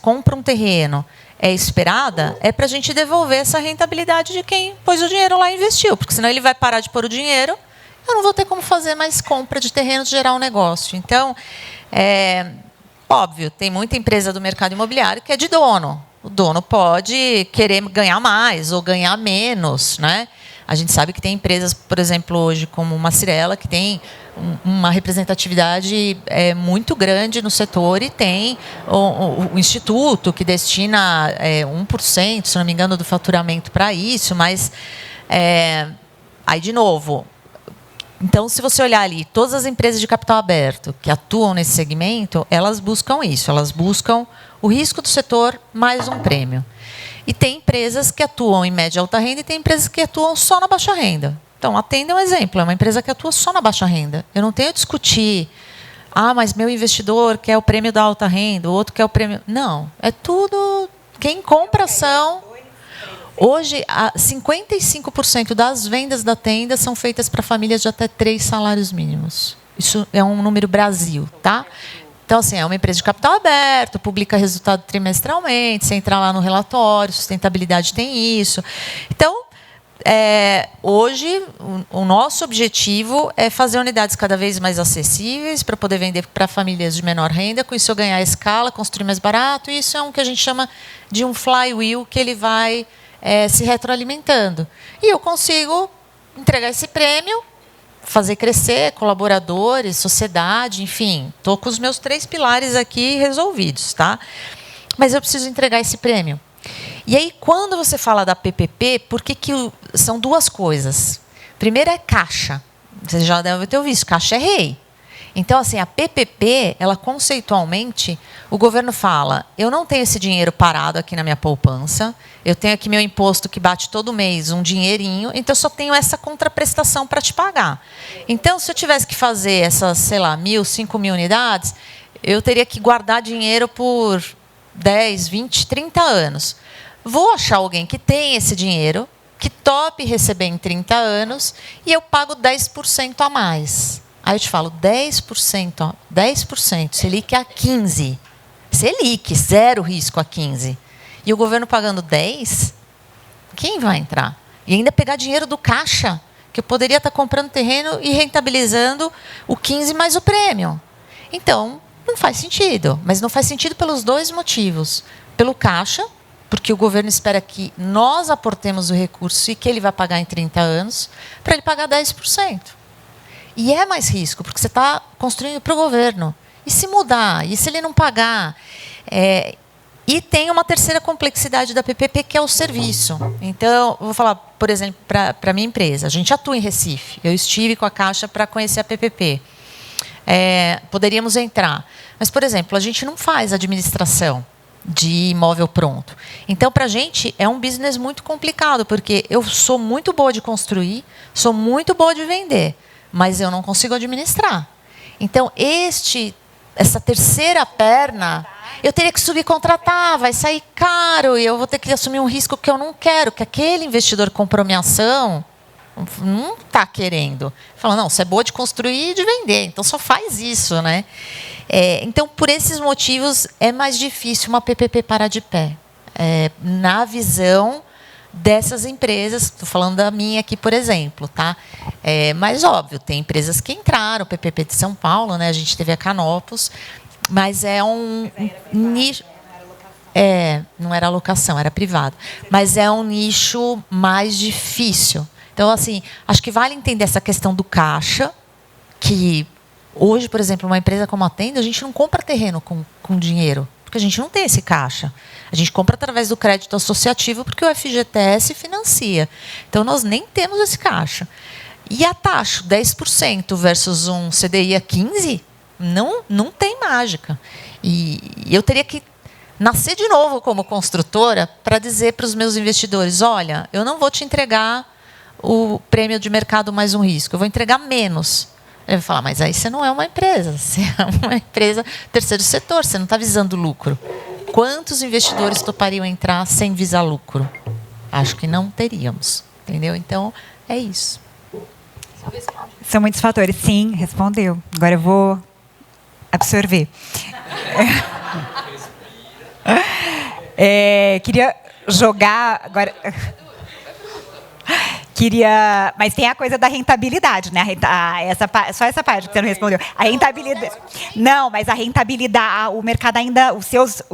compra um terreno, é esperada, é para a gente devolver essa rentabilidade de quem pôs o dinheiro lá e investiu. Porque senão ele vai parar de pôr o dinheiro, eu não vou ter como fazer mais compra de terrenos, gerar um negócio. Então, óbvio, tem muita empresa do mercado imobiliário que é de dono. O dono pode querer ganhar mais ou ganhar menos, né? A gente sabe que tem empresas, por exemplo, hoje, como uma Cirela, que tem uma representatividade muito grande no setor e tem o Instituto, que destina 1%, se não me engano, do faturamento para isso. Mas, aí, de novo, então, se você olhar ali, todas as empresas de capital aberto que atuam nesse segmento, elas buscam isso, elas buscam o risco do setor mais um prêmio. E tem empresas que atuam em média e alta renda e tem empresas que atuam só na baixa renda. Então, a Tenda é um exemplo, é uma empresa que atua só na baixa renda. Eu não tenho a discutir, mas meu investidor quer o prêmio da alta renda, o outro quer o prêmio... Não, é tudo... Quem compra ação... Hoje, 55% das vendas da Tenda são feitas para famílias de até 3 salários mínimos. Isso é um número Brasil, tá? Então, assim, é uma empresa de capital aberto, publica resultado trimestralmente, você entra lá no relatório, sustentabilidade tem isso. Então, hoje, o nosso objetivo é fazer unidades cada vez mais acessíveis para poder vender para famílias de menor renda, com isso eu ganhar escala, construir mais barato, e isso é um que a gente chama de um flywheel, que ele vai se retroalimentando. E eu consigo entregar esse prêmio, fazer crescer colaboradores, sociedade, enfim, estou com os meus 3 pilares aqui resolvidos, tá? Mas eu preciso entregar esse prêmio. E aí, quando você fala da PPP, por que são 2 coisas? Primeiro é caixa. Vocês já devem ter ouvido, caixa é rei. Então, assim, a PPP, ela conceitualmente, o governo fala, eu não tenho esse dinheiro parado aqui na minha poupança, eu tenho aqui meu imposto que bate todo mês um dinheirinho, então eu só tenho essa contraprestação para te pagar. Então, se eu tivesse que fazer essas, sei lá, 1.000, 5.000 unidades, eu teria que guardar dinheiro por 10, 20, 30 anos. Vou achar alguém que tem esse dinheiro, que tope receber em 30 anos, e eu pago 10% a mais. Aí eu te falo, 10%, 10%, Selic a 15%. Selic, 0 risco a 15%. E o governo pagando 10%, quem vai entrar? E ainda pegar dinheiro do caixa, que eu poderia estar comprando terreno e rentabilizando o 15% mais o prêmio. Então, não faz sentido. Mas não faz sentido pelos 2 motivos. Pelo caixa, porque o governo espera que nós aportemos o recurso e que ele vai pagar em 30 anos, para ele pagar 10%. E é mais risco, porque você está construindo para o governo. E se mudar? E se ele não pagar? E tem uma terceira complexidade da PPP, que é o serviço. Então, eu vou falar, por exemplo, para a minha empresa. A gente atua em Recife. Eu estive com a Caixa para conhecer a PPP. Poderíamos entrar. Mas, por exemplo, a gente não faz administração de imóvel pronto. Então, para a gente, é um business muito complicado, porque eu sou muito boa de construir, sou muito boa de vender, mas eu não consigo administrar. Então, essa terceira perna, eu teria que subcontratar, vai sair caro, e eu vou ter que assumir um risco que eu não quero, que aquele investidor que comprou minha ação não está querendo. Fala, não, você é boa de construir e de vender, então só faz isso, né? Então, por esses motivos, é mais difícil uma PPP parar de pé. Na visão dessas empresas. Estou falando da minha aqui, por exemplo, tá? Mas, óbvio, tem empresas que entraram, o PPP de São Paulo, né? A gente teve a Canopus, mas é um nicho... não era locação, era privado. Mas é um nicho mais difícil. Então, assim, acho que vale entender essa questão do caixa, que hoje, por exemplo, uma empresa como a Tenda, a gente não compra terreno com dinheiro, porque a gente não tem esse caixa. A gente compra através do crédito associativo, porque o FGTS financia. Então, nós nem temos esse caixa. E a taxa, 10% versus um CDI a 15%, não tem mágica. E eu teria que nascer de novo como construtora para dizer para os meus investidores, olha, eu não vou te entregar o prêmio de mercado mais um risco, eu vou entregar menos. Ele vai falar, mas aí você não é uma empresa, você é uma empresa terceiro setor, você não está visando lucro. Quantos investidores topariam entrar sem visar lucro? Acho que não teríamos, entendeu? Então, é isso. São muitos fatores. Sim, respondeu. Agora eu vou absorver. Queria jogar agora. Mas tem a coisa da rentabilidade, né? Só essa parte que você não respondeu. A rentabilidade. Não, mas a rentabilidade, o mercado ainda, os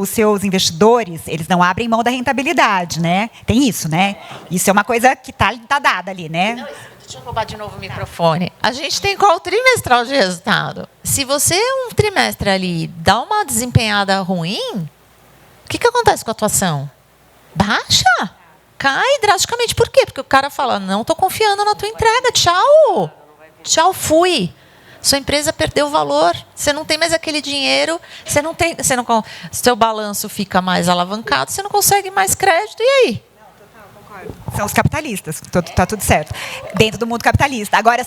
seus investidores, eles não abrem mão da rentabilidade, né? Tem isso, né? Isso é uma coisa que tá dada ali, né? Não, deixa eu roubar de novo o microfone. A gente tem qual trimestral de resultado? Se você, um trimestre ali, dá uma desempenhada ruim, o que acontece com a atuação? Baixa. Cai drasticamente. Por quê? Porque o cara fala, não estou confiando na tua entrega, tchau. Tchau, fui. Sua empresa perdeu valor, você não tem mais aquele dinheiro, seu balanço fica mais alavancado, você não consegue mais crédito, e aí? São os capitalistas, tá tudo certo. Dentro do mundo capitalista. Agora,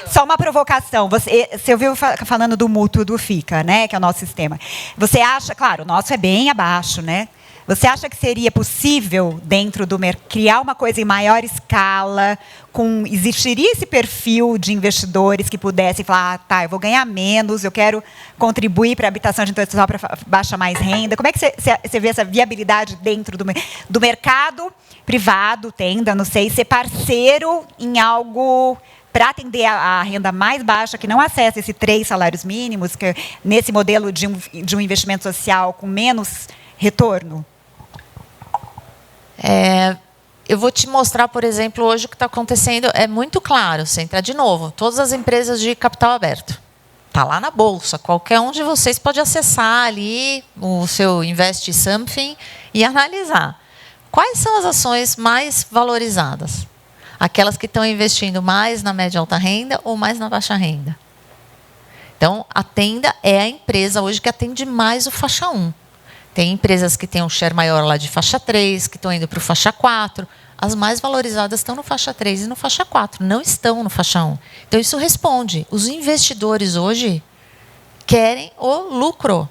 só uma provocação. Você ouviu falando do mútuo do FICA, né? Que é o nosso sistema. Você acha, claro, o nosso é bem abaixo, né? Você acha que seria possível, dentro do mercado, criar uma coisa em maior escala, existiria esse perfil de investidores que pudessem falar, tá, eu vou ganhar menos, eu quero contribuir para a habitação de interesse social para baixa mais renda? Como é que você vê essa viabilidade dentro do mercado privado, Tenda, não sei, ser parceiro em algo para atender a renda mais baixa, que não acessa esses 3 salários mínimos, que nesse modelo de um investimento social com menos retorno? Eu vou te mostrar, por exemplo, hoje o que está acontecendo. É muito claro, você entra de novo, todas as empresas de capital aberto. Está lá na bolsa, qualquer um de vocês pode acessar ali o seu Invest Something e analisar. Quais são as ações mais valorizadas? Aquelas que estão investindo mais na média e alta renda ou mais na baixa renda? Então, a Tenda é a empresa hoje que atende mais o faixa 1. Tem empresas que têm um share maior lá de faixa 3, que estão indo para o faixa 4. As mais valorizadas estão no faixa 3 e no faixa 4, não estão no faixa 1. Então, isso responde. Os investidores hoje querem o lucro.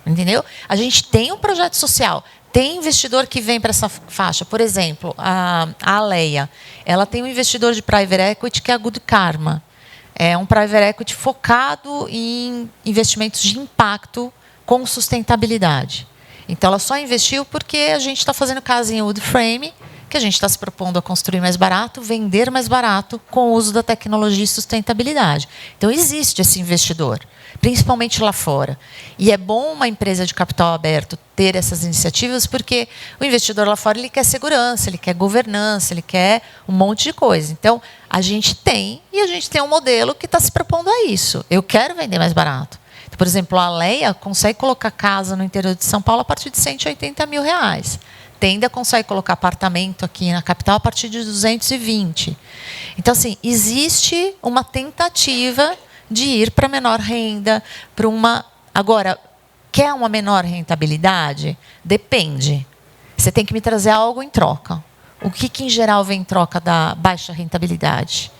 Entendeu? A gente tem um projeto social. Tem investidor que vem para essa faixa. Por exemplo, a Aleia. Ela tem um investidor de private equity que é a Good Karma. É um private equity focado em investimentos de impacto com sustentabilidade. Então, ela só investiu porque a gente está fazendo casa em wood frame, que a gente está se propondo a construir mais barato, vender mais barato com o uso da tecnologia e sustentabilidade. Então, existe esse investidor, principalmente lá fora. E é bom uma empresa de capital aberto ter essas iniciativas, porque o investidor lá fora ele quer segurança, ele quer governança, ele quer um monte de coisa. Então, a gente tem um modelo que está se propondo a isso. Eu quero vender mais barato. Por exemplo, a Aleia consegue colocar casa no interior de São Paulo a partir de R$180 mil. Tenda consegue colocar apartamento aqui na capital a partir de 220. Então, assim, existe uma tentativa de ir para menor renda, para uma... Agora, quer uma menor rentabilidade? Depende. Você tem que me trazer algo em troca. O que em geral vem em troca da baixa rentabilidade?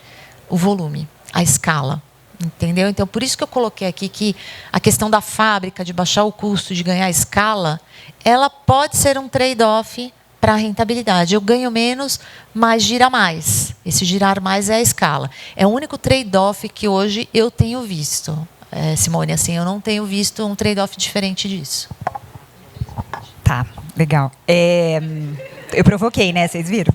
O volume, a escala. Entendeu? Então, por isso que eu coloquei aqui que a questão da fábrica, de baixar o custo, de ganhar escala, ela pode ser um trade-off para a rentabilidade. Eu ganho menos, mas gira mais. Esse girar mais é a escala. É o único trade-off que hoje eu tenho visto. Simone, assim, eu não tenho visto um trade-off diferente disso. Tá, legal. Eu provoquei, né? Vocês viram?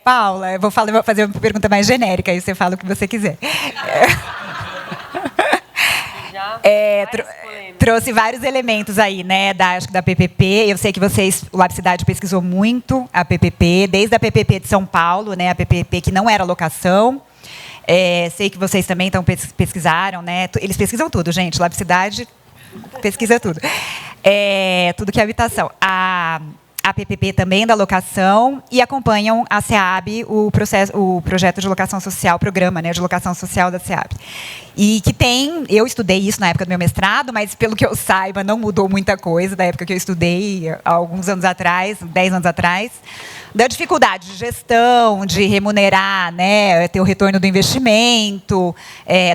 Paula, eu vou fazer uma pergunta mais genérica, aí você fala o que você quiser. Trouxe vários elementos aí, né, acho que da PPP. Eu sei que o Labicidade pesquisou muito a PPP, desde a PPP de São Paulo, né, a PPP que não era locação. Sei que vocês também pesquisaram, né? Eles pesquisam tudo, gente. Labicidade pesquisa tudo. Tudo que é habitação. A PPP também da locação e acompanham a SEAB, o projeto de locação social, o programa, né, de locação social da SEAB. E que eu estudei isso na época do meu mestrado, mas pelo que eu saiba, não mudou muita coisa da época que eu estudei, há alguns anos atrás, 10 anos atrás, da dificuldade de gestão, de remunerar, né, ter o retorno do investimento.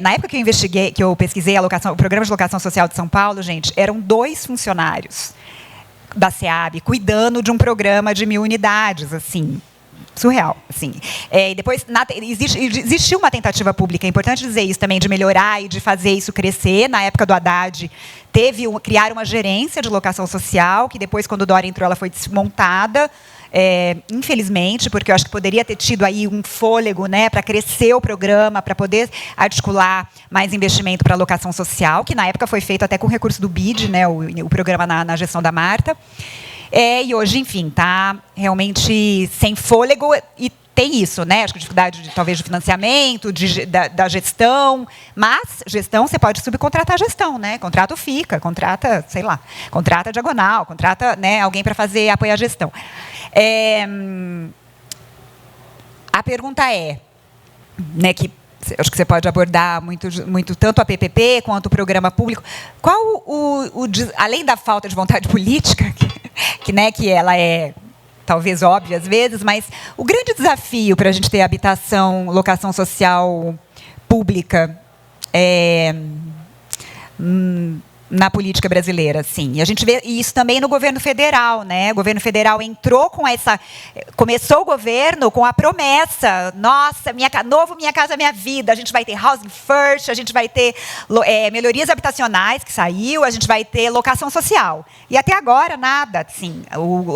Na época que eu pesquisei o programa de locação social de São Paulo, gente, eram 2 funcionários da SEAB, cuidando de um programa de 1.000 unidades, assim, surreal, assim. E depois existiu uma tentativa pública, é importante dizer isso também, de melhorar e de fazer isso crescer. Na época do Haddad, criar uma gerência de locação social, que depois, quando o Dória entrou, ela foi desmontada, infelizmente, porque eu acho que poderia ter tido aí um fôlego, né, para crescer o programa, para poder articular mais investimento para a locação social, que na época foi feito até com recurso do BID, né, o programa na gestão da Marta. E hoje, enfim, está realmente sem fôlego e tem isso, né? Acho que dificuldade, talvez, de financiamento, da gestão. Mas gestão, você pode subcontratar a gestão, né? Contrato fica, contrata, sei lá, contrata diagonal, contrata, né, alguém para apoiar a gestão. A pergunta né, que acho que você pode abordar muito tanto a PPP quanto o programa público. Qual além da falta de vontade política, que ela é talvez óbvia às vezes, mas o grande desafio para a gente ter habitação, locação social pública na política brasileira, sim. E a gente vê isso também no governo federal, né? O governo federal entrou começou o governo com a promessa, nossa, Minha Casa Minha Vida, a gente vai ter housing first, a gente vai ter melhorias habitacionais, que saiu, a gente vai ter locação social. E até agora, nada, assim,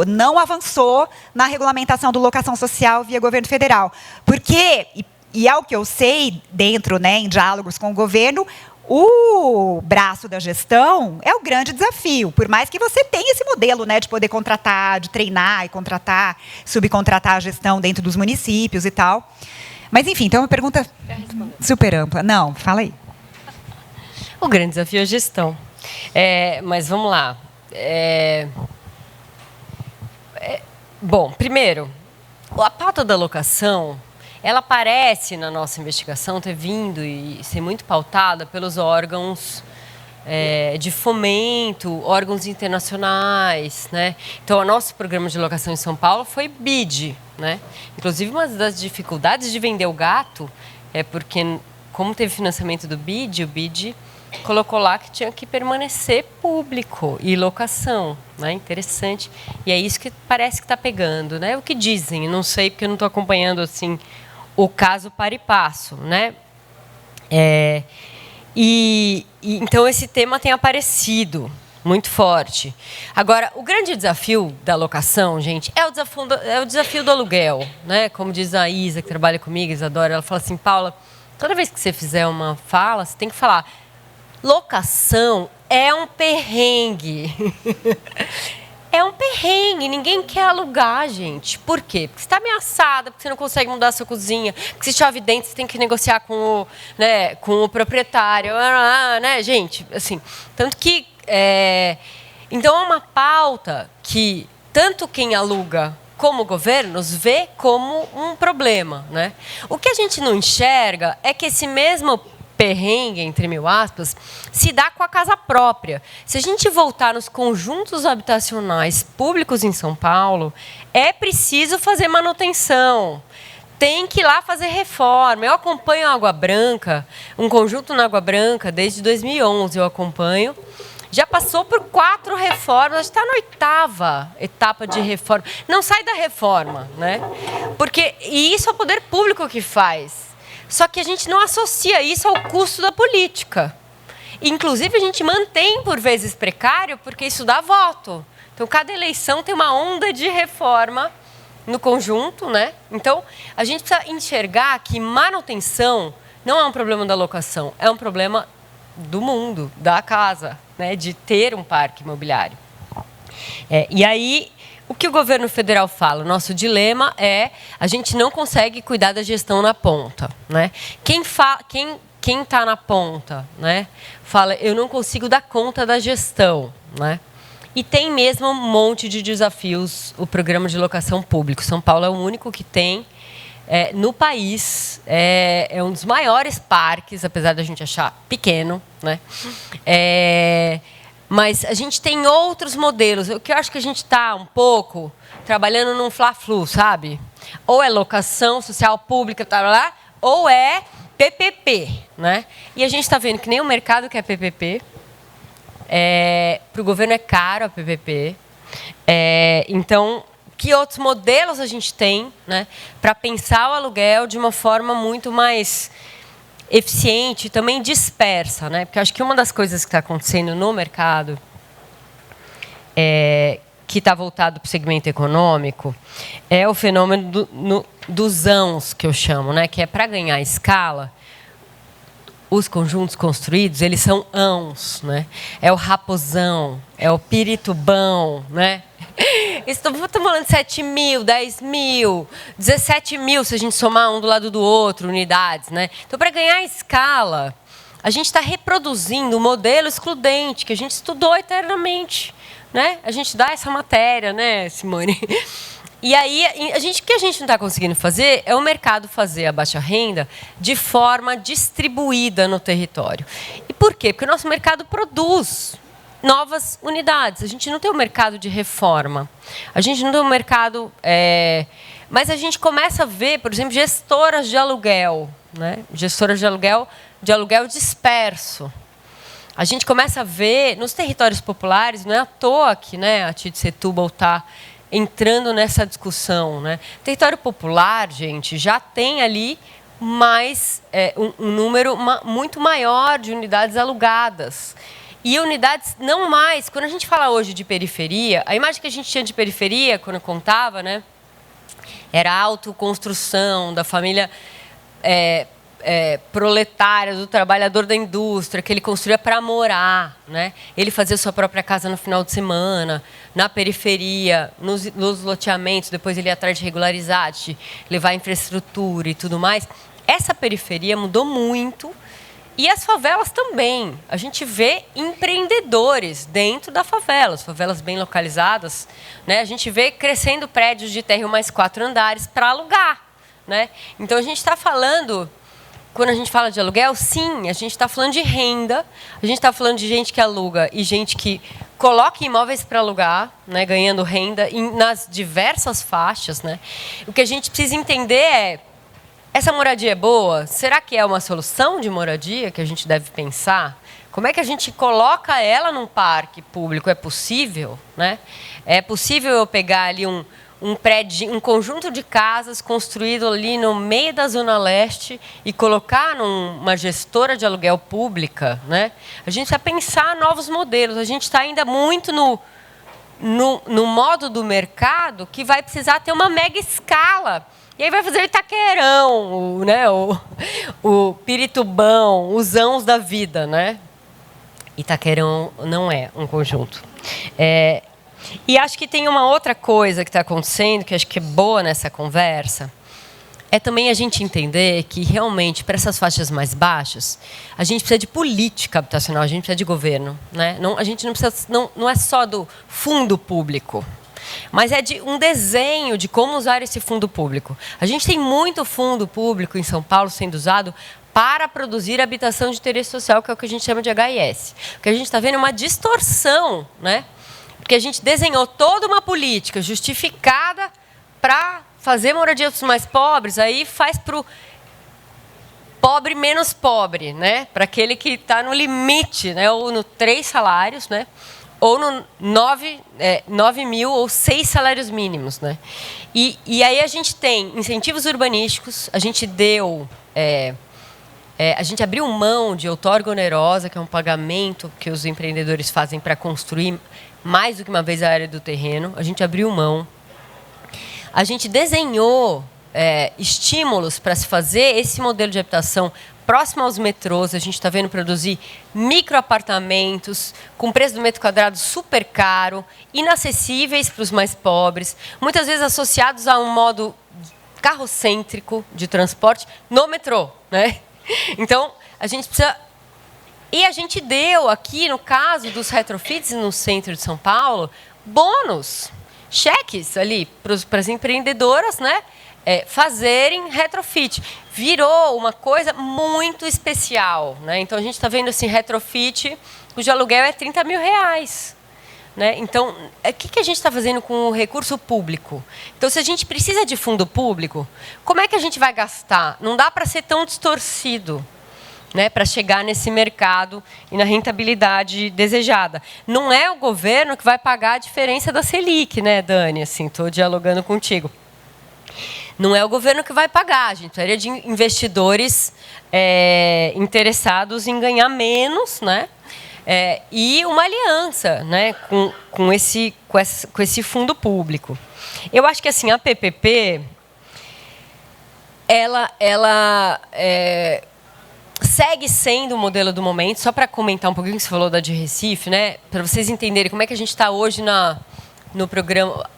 não avançou na regulamentação do locação social via governo federal. Porque, e é o que eu sei, dentro, né, em diálogos com o governo, o braço da gestão é o grande desafio, por mais que você tenha esse modelo, né, de poder contratar, de treinar e subcontratar a gestão dentro dos municípios e tal. Mas, enfim, então é uma pergunta super ampla. Não, fala aí. O grande desafio é a gestão. Mas vamos lá. Bom, primeiro, a pauta da locação, ela parece, na nossa investigação, ter vindo e ser muito pautada pelos órgãos de fomento, órgãos internacionais, né? Então, o nosso programa de locação em São Paulo foi BID, né? Inclusive, uma das dificuldades de vender o gato é porque, como teve financiamento do BID, o BID colocou lá que tinha que permanecer público e locação, né? Interessante. E é isso que parece que está pegando, né? O que dizem, não sei, porque eu não estou acompanhando, assim, o caso par e passo, né? Então, esse tema tem aparecido muito forte. Agora, o grande desafio da locação, gente, é o desafio do aluguel, né? Como diz a Isa, que trabalha comigo, Isadora, ela fala assim, Paula, toda vez que você fizer uma fala, você tem que falar, locação é um perrengue. É um perrengue, ninguém quer alugar, gente. Por quê? Porque você está ameaçada, porque você não consegue mudar a sua cozinha, porque se chove dentro, você tem que negociar com o proprietário, né, gente? Assim, tanto que... Então, é uma pauta que tanto quem aluga como governos vê como um problema, né? O que a gente não enxerga é que esse mesmo perrengue, entre mil aspas, se dá com a casa própria. Se a gente voltar nos conjuntos habitacionais públicos em São Paulo, é preciso fazer manutenção. Tem que ir lá fazer reforma. Eu acompanho a Água Branca, um conjunto na Água Branca, desde 2011 eu acompanho. Já passou por 4 reformas, está na 8ª etapa de reforma. Não sai da reforma, né? E isso é o poder público que faz. Só que a gente não associa isso ao custo da política. Inclusive, a gente mantém, por vezes, precário, porque isso dá voto. Então, cada eleição tem uma onda de reforma no conjunto, né? Então, a gente precisa enxergar que manutenção não é um problema da locação, é um problema do mundo, da casa, né? De ter um parque imobiliário. E aí, o que o governo federal fala? O nosso dilema é a gente não consegue cuidar da gestão na ponta, né? Quem está na ponta, né? Fala, eu não consigo dar conta da gestão, né? E tem mesmo um monte de desafios o programa de locação público. São Paulo é o único que tem no país. É um dos maiores parques, apesar da gente achar pequeno, né? Mas a gente tem outros modelos. O que eu acho que a gente está um pouco trabalhando num fla-flu, sabe? Ou é locação social pública, ou é PPP, né? E a gente está vendo que nem o mercado quer PPP. Para o governo é caro a PPP. Então, que outros modelos a gente tem, né, para pensar o aluguel de uma forma muito mais eficiente e também dispersa, né? Porque acho que uma das coisas que está acontecendo no mercado, que está voltado para o segmento econômico, é o fenômeno dos ãos, que eu chamo, né? Que é para ganhar escala. Os conjuntos construídos, eles são ãos, né? É o raposão, é o piritubão, né? Estamos falando de 7 mil, 10 mil, 17 mil, se a gente somar um do lado do outro, unidades, né? Então, para ganhar escala, a gente está reproduzindo um modelo excludente, que a gente estudou eternamente, né? A gente dá essa matéria, né, Simone? E aí, o que a gente não está conseguindo fazer é o mercado fazer a baixa renda de forma distribuída no território. E por quê? Porque o nosso mercado produz novas unidades. A gente não tem um mercado de reforma. A gente não tem um mercado... Mas a gente começa a ver, por exemplo, gestoras de aluguel, né? Gestoras de aluguel disperso. A gente começa a ver, nos territórios populares, não é à toa que, né, a Setúbal está entrando nessa discussão, né? Território popular, gente, já tem ali mais um número muito maior de unidades alugadas. E unidades não mais... Quando a gente fala hoje de periferia, a imagem que a gente tinha de periferia, quando eu contava, né, era a autoconstrução da família proletária, do trabalhador da indústria, que ele construía para morar, né? Ele fazia sua própria casa no final de semana, na periferia, nos loteamentos, depois ele ia atrás de regularizar, de levar infraestrutura e tudo mais. Essa periferia mudou muito e as favelas também. A gente vê empreendedores dentro da favela, as favelas bem localizadas, né? A gente vê crescendo prédios de térreo mais 4 andares para alugar, né? Então, a gente está falando... Quando a gente fala de aluguel, sim, a gente está falando de renda, a gente está falando de gente que aluga e gente que coloca imóveis para alugar, né, ganhando renda nas diversas faixas, né? O que a gente precisa entender é, essa moradia é boa? Será que é uma solução de moradia que a gente deve pensar? Como é que a gente coloca ela num parque público? É possível, né? É possível eu pegar ali um prédio, um conjunto de casas construído ali no meio da Zona Leste e colocar numa gestora de aluguel pública, né? A gente precisa pensar novos modelos. A gente está ainda muito no modo do mercado que vai precisar ter uma mega escala. E aí vai fazer o Itaquerão, o Piritubão, os ãos da vida, né? Itaquerão não é um conjunto. E acho que tem uma outra coisa que está acontecendo, que acho que é boa nessa conversa, é também a gente entender que, realmente, para essas faixas mais baixas, a gente precisa de política habitacional, a gente precisa de governo, né? A gente não é só do fundo público, mas é de um desenho de como usar esse fundo público. A gente tem muito fundo público em São Paulo sendo usado para produzir habitação de interesse social, que é o que a gente chama de HIS. O que a gente está vendo é uma distorção, né? Porque a gente desenhou toda uma política justificada para fazer moradia para os mais pobres, aí faz para o pobre menos pobre, né? Para aquele que está no limite, né? Ou no 3 salários, né? Ou no 9 mil ou 6 salários mínimos, né? E aí a gente tem incentivos urbanísticos, a gente deu A gente abriu mão de outorga onerosa, que é um pagamento que os empreendedores fazem para construir mais do que uma vez a área do terreno. A gente abriu mão. A gente desenhou estímulos para se fazer esse modelo de habitação próximo aos metrôs. A gente está vendo produzir microapartamentos com preço do metro quadrado super caro, inacessíveis para os mais pobres, muitas vezes associados a um modo carrocêntrico de transporte no metrô, né? Então, a gente precisa... E a gente deu aqui, no caso dos retrofits no centro de São Paulo, bônus, cheques ali para as empreendedoras, né? Fazerem retrofit. Virou uma coisa muito especial, né? Então, a gente está vendo assim, retrofit, cujo aluguel é R$30 mil. Né? Então, o que a gente está fazendo com o recurso público? Então, se a gente precisa de fundo público, como é que a gente vai gastar? Não dá para ser tão distorcido, né, para chegar nesse mercado e na rentabilidade desejada. Não é o governo que vai pagar a diferença da Selic, né, Dani? Assim, estou dialogando contigo. Não é o governo que vai pagar. A gente precisaria de investidores interessados em ganhar menos, né? E uma aliança, né, com esse fundo público. Eu acho que assim, a PPP, ela segue sendo o modelo do momento. Só para comentar um pouquinho que você falou da de Recife, né, para vocês entenderem como é que a gente está hoje no programa.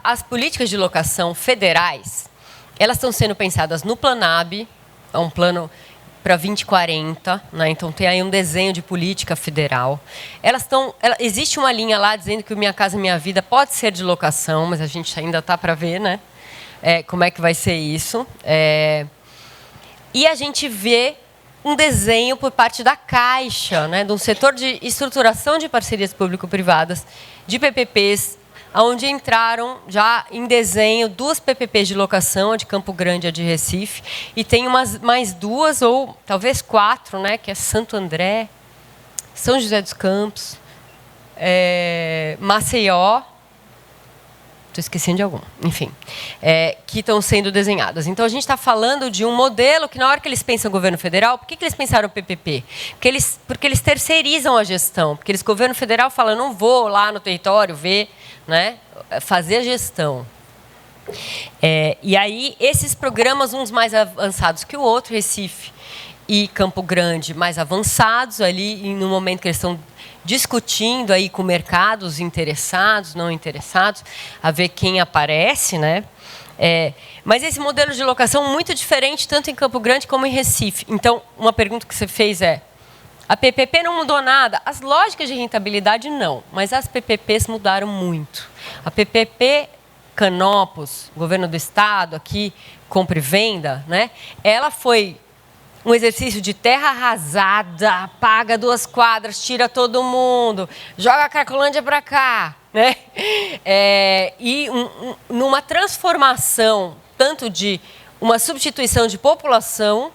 As políticas de locação federais, elas estão sendo pensadas no Planab, é um plano para 2040, né? Então tem aí um desenho de política federal. Existe uma linha lá dizendo que o Minha Casa Minha Vida pode ser de locação, mas a gente ainda está para ver, né? Como é que vai ser isso. E a gente vê um desenho por parte da Caixa, né? De um setor de estruturação de parcerias público-privadas, de PPPs, onde entraram já em desenho 2 PPPs de locação, a de Campo Grande e a de Recife, e tem mais 2 ou talvez 4, né, que é Santo André, São José dos Campos, Maceió, estou esquecendo de algum, enfim, que estão sendo desenhadas. Então, a gente está falando de um modelo que, na hora que eles pensam no governo federal, por que eles pensaram no PPP? Porque eles terceirizam a gestão, porque o governo federal fala, não vou lá no território ver, né, fazer a gestão. E aí, esses programas, uns mais avançados que o outro, Recife e Campo Grande, mais avançados, ali no momento que eles estão discutindo aí com mercados interessados, não interessados, a ver quem aparece, né? Mas esse modelo de locação muito diferente, tanto em Campo Grande como em Recife. Então, uma pergunta que você fez a PPP não mudou nada? As lógicas de rentabilidade, não. Mas as PPPs mudaram muito. A PPP Canopus, governo do Estado, aqui, compra e venda, né? Ela foi um exercício de terra arrasada, paga 2 quadras, tira todo mundo, joga a Cracolândia para cá, né? E numa transformação, tanto de uma substituição de população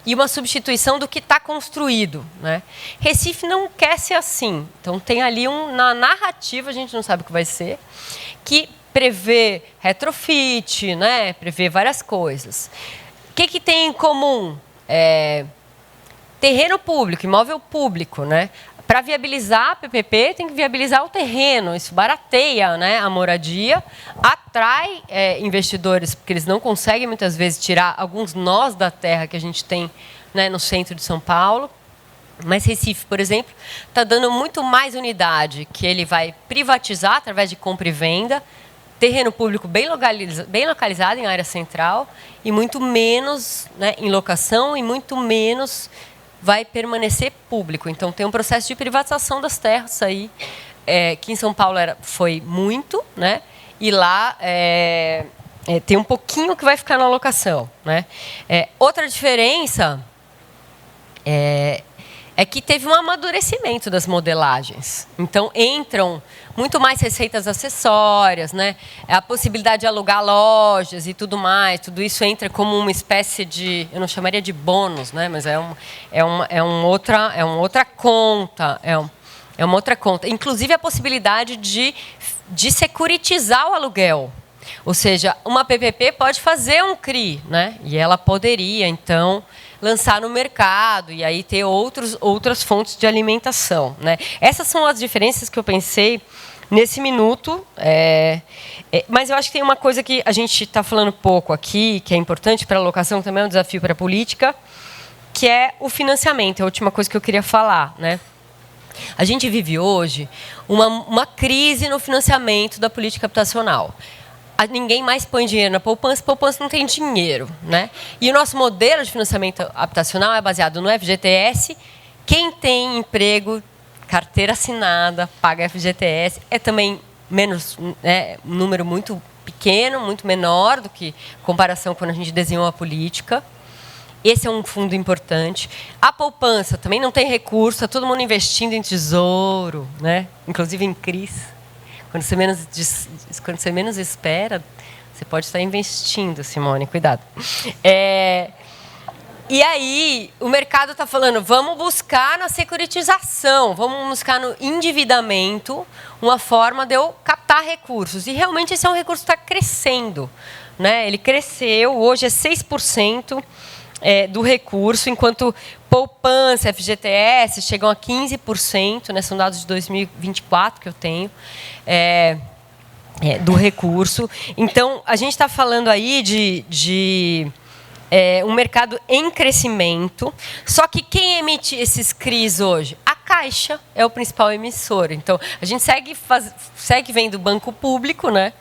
e uma substituição do que está construído, né? Recife não quer ser assim. Então, tem ali na narrativa, a gente não sabe o que vai ser, que prevê retrofit, né? Prevê várias coisas. O que tem em comum? Terreno público, imóvel público, né? Para viabilizar a PPP, tem que viabilizar o terreno. Isso barateia, né, a moradia, atrai investidores, porque eles não conseguem, muitas vezes, tirar alguns nós da terra que a gente tem, né, no centro de São Paulo. Mas Recife, por exemplo, está dando muito mais unidade, que ele vai privatizar através de compra e venda, terreno público bem localizado em área central, e muito menos, né, em locação, e muito menos vai permanecer público. Então, tem um processo de privatização das terras aí, que em São Paulo foi muito, né? E lá tem um pouquinho que vai ficar na locação, né? Outra diferença é que teve um amadurecimento das modelagens. Então, entram muito mais receitas acessórias, né? A possibilidade de alugar lojas e tudo mais, tudo isso entra como uma espécie de, eu não chamaria de bônus, né? Mas é uma outra conta, é uma outra conta. Inclusive a possibilidade de securitizar o aluguel. Ou seja, uma PPP pode fazer um CRI, né? E ela poderia, então, lançar no mercado e aí ter outras fontes de alimentação, né? Essas são as diferenças que eu pensei nesse minuto. Mas eu acho que tem uma coisa que a gente está falando pouco aqui, que é importante para a alocação, também é um desafio para a política, que é o financiamento. É a última coisa que eu queria falar, né? A gente vive hoje uma crise no financiamento da política habitacional. Ninguém mais põe dinheiro na poupança não tem dinheiro, né? E o nosso modelo de financiamento habitacional é baseado no FGTS. Quem tem emprego, carteira assinada, paga FGTS, é também menos, um número muito pequeno, muito menor do que comparação quando a gente desenhou a política. Esse é um fundo importante. A poupança também não tem recurso, está todo mundo investindo em tesouro, né? Inclusive em CRIs. Quando você menos espera, você pode estar investindo, Simone, cuidado. E aí, o mercado está falando, vamos buscar na securitização, vamos buscar no endividamento uma forma de eu captar recursos. E realmente esse é um recurso que está crescendo, né? Ele cresceu, hoje é 6%. Do recurso, enquanto poupança, FGTS chegam a 15%, né, são dados de 2024 que eu tenho, do recurso. Então, a gente está falando aí de um mercado em crescimento, só que quem emite esses CRIs hoje? A Caixa é o principal emissor. Então, a gente segue vendo banco público, né,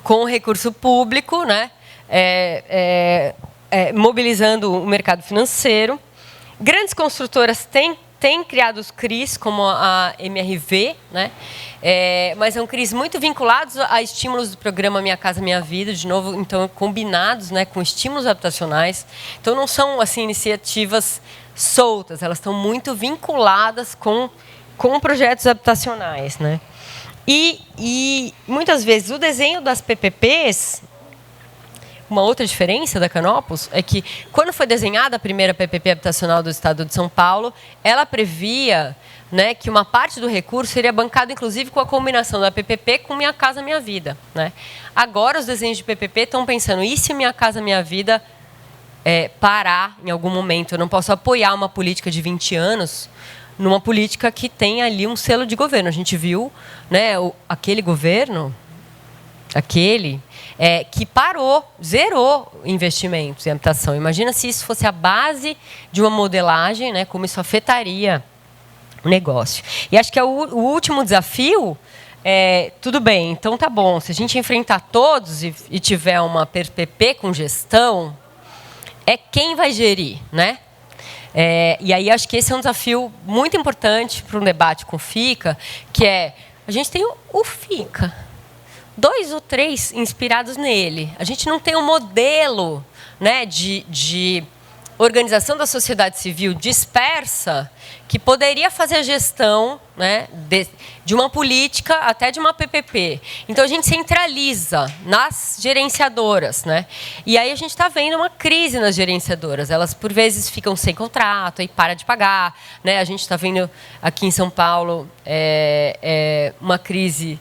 com recurso público, né, mobilizando o mercado financeiro. Grandes construtoras têm criado os CRIs, como a MRV, né? Mas são CRIs muito vinculados a estímulos do programa Minha Casa Minha Vida, de novo, então combinados, né, com estímulos habitacionais. Então não são assim iniciativas soltas, elas estão muito vinculadas com projetos habitacionais, né? E muitas vezes o desenho das PPPs. Uma outra diferença da Canopus é que, quando foi desenhada a primeira PPP habitacional do Estado de São Paulo, ela previa, né, que uma parte do recurso seria bancada, inclusive, com a combinação da PPP com Minha Casa Minha Vida, né? Agora, os desenhos de PPP estão pensando, e se Minha Casa Minha Vida parar em algum momento? Eu não posso apoiar uma política de 20 anos numa política que tem ali um selo de governo. A gente viu, né, aquele governo, que zerou investimentos em habitação. Imagina se isso fosse a base de uma modelagem, né, como isso afetaria o negócio. E acho que o último desafio tudo bem, então tá bom, se a gente enfrentar todos e tiver uma PPP com gestão, quem vai gerir, né? E aí acho que esse é um desafio muito importante para um debate com o FICA, que a gente tem o FICA, 2 ou 3 inspirados nele. A gente não tem um modelo, né, de organização da sociedade civil dispersa que poderia fazer a gestão, né, de uma política, até de uma PPP. Então, a gente centraliza nas gerenciadoras, né? E aí a gente está vendo uma crise nas gerenciadoras. Elas, por vezes, ficam sem contrato e param de pagar, né? A gente está vendo aqui em São Paulo uma crise.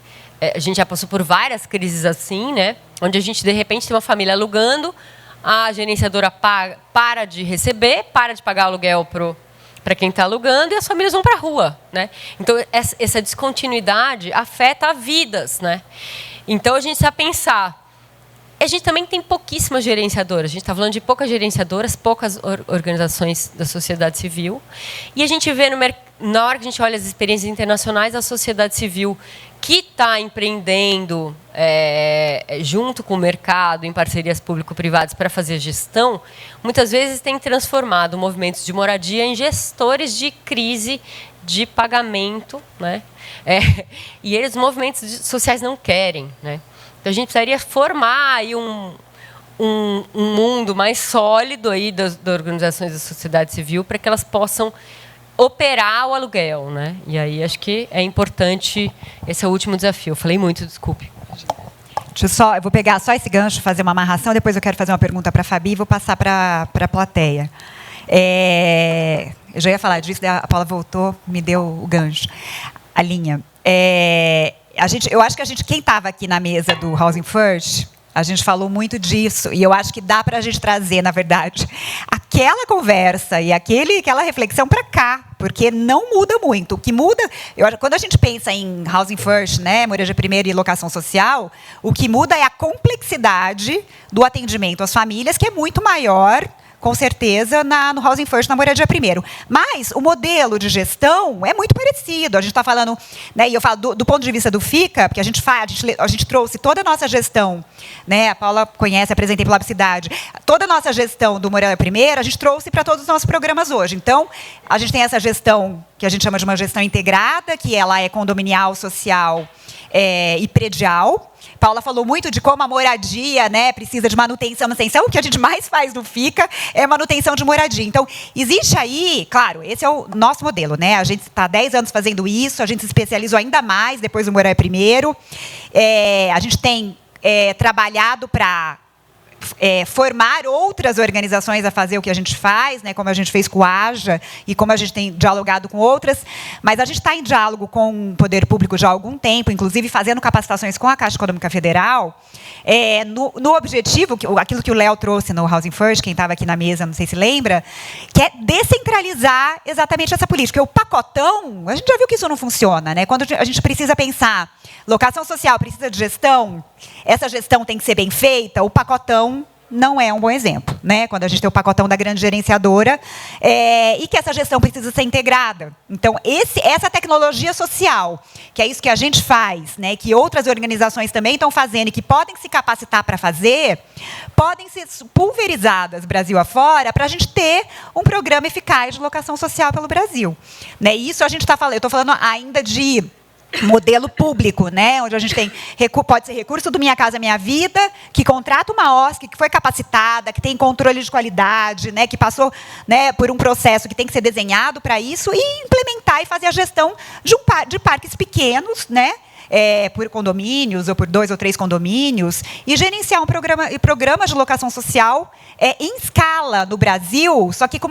A gente já passou por várias crises assim, né? Onde a gente, de repente, tem uma família alugando, a gerenciadora para de receber, para de pagar aluguel para quem está alugando e as famílias vão para a rua, né? Então, essa descontinuidade afeta vidas, né? Então, a gente precisa pensar. A gente também tem pouquíssimas gerenciadoras. A gente está falando de poucas gerenciadoras, poucas organizações da sociedade civil. E a gente vê, na hora que a gente olha as experiências internacionais, a sociedade civil que está empreendendo junto com o mercado, em parcerias público-privadas para fazer gestão, muitas vezes tem transformado movimentos de moradia em gestores de crise de pagamento, né? E os movimentos sociais não querem, né? Então, a gente precisaria formar aí um mundo mais sólido aí das organizações da sociedade civil para que elas possam operar o aluguel, né? E aí acho que é importante, esse é o último desafio. Eu falei muito, desculpe. Eu vou pegar só esse gancho, fazer uma amarração, depois eu quero fazer uma pergunta para a Fabi e vou passar para a plateia. Eu já ia falar disso, a Paula voltou, me deu o gancho, a linha. Eu acho que quem estava aqui na mesa do Housing First, a gente falou muito disso, e eu acho que dá para a gente trazer, na verdade, aquela conversa e aquela reflexão para cá, porque não muda muito. O que muda, quando a gente pensa em Housing First, né, moradia primeira e locação social, o que muda é a complexidade do atendimento às famílias, que é muito maior, com certeza, no Housing First, na moradia primeiro. Mas o modelo de gestão é muito parecido. A gente está falando, né, e eu falo do ponto de vista do FICA, porque a gente trouxe toda a nossa gestão, né, a Paula conhece, apresentei pela Cidade, toda a nossa gestão do moradia primeiro, a gente trouxe para todos os nossos programas hoje. Então, a gente tem essa gestão que a gente chama de uma gestão integrada, que ela é condominial, social e predial. Paula falou muito de como a moradia, né, precisa de manutenção. O que a gente mais faz no FICA é manutenção de moradia. Então, existe aí, claro, esse é o nosso modelo, né? A gente está há 10 anos fazendo isso, a gente se especializou ainda mais depois do Morar Primeiro. A gente tem trabalhado para formar outras organizações a fazer o que a gente faz, né, como a gente fez com a AJA e como a gente tem dialogado com outras, mas a gente está em diálogo com o poder público já há algum tempo, inclusive fazendo capacitações com a Caixa Econômica Federal, no objetivo, aquilo que o Léo trouxe no Housing First, quem estava aqui na mesa, não sei se lembra, que é descentralizar exatamente essa política. Porque o pacotão, a gente já viu que isso não funciona, né? Quando a gente precisa pensar, locação social precisa de gestão, essa gestão tem que ser bem feita, o pacotão não é um bom exemplo, né? Quando a gente tem o pacotão da grande gerenciadora e que essa gestão precisa ser integrada. Então, essa tecnologia social, que é isso que a gente faz, né, que outras organizações também estão fazendo e que podem se capacitar para fazer, podem ser pulverizadas Brasil afora para a gente ter um programa eficaz de locação social pelo Brasil. Né? Isso a gente está falando, eu estou falando ainda de modelo público, né, onde a gente tem, pode ser recurso do Minha Casa Minha Vida, que contrata uma OSC que foi capacitada, que tem controle de qualidade, né, que passou, né, por um processo que tem que ser desenhado para isso e implementar e fazer a gestão de parques pequenos, né, por condomínios ou por 2 ou 3 condomínios e gerenciar um programa de locação social em escala no Brasil, só que com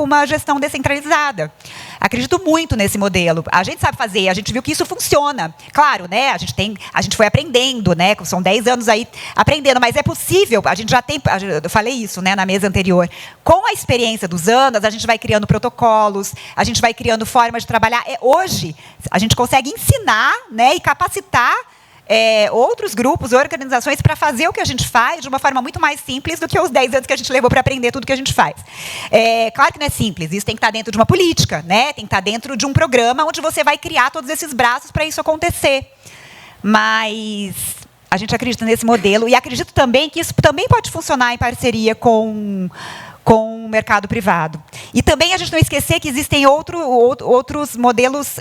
uma gestão descentralizada. Acredito muito nesse modelo. A gente sabe fazer, a gente viu que isso funciona. Claro, né? A gente foi aprendendo, né? São 10 anos aí aprendendo, mas é possível. A gente já tem, eu falei isso, né, na mesa anterior. Com a experiência dos anos, a gente vai criando protocolos, a gente vai criando formas de trabalhar. Hoje, a gente consegue ensinar, né, e capacitar outros grupos, organizações, para fazer o que a gente faz de uma forma muito mais simples do que os 10 anos que a gente levou para aprender tudo que a gente faz. Claro que não é simples, isso tem que estar dentro de uma política, né? Tem que estar dentro de um programa onde você vai criar todos esses braços para isso acontecer. Mas a gente acredita nesse modelo e acredito também que isso também pode funcionar em parceria com o mercado privado. E também a gente não esquecer que existem outros modelos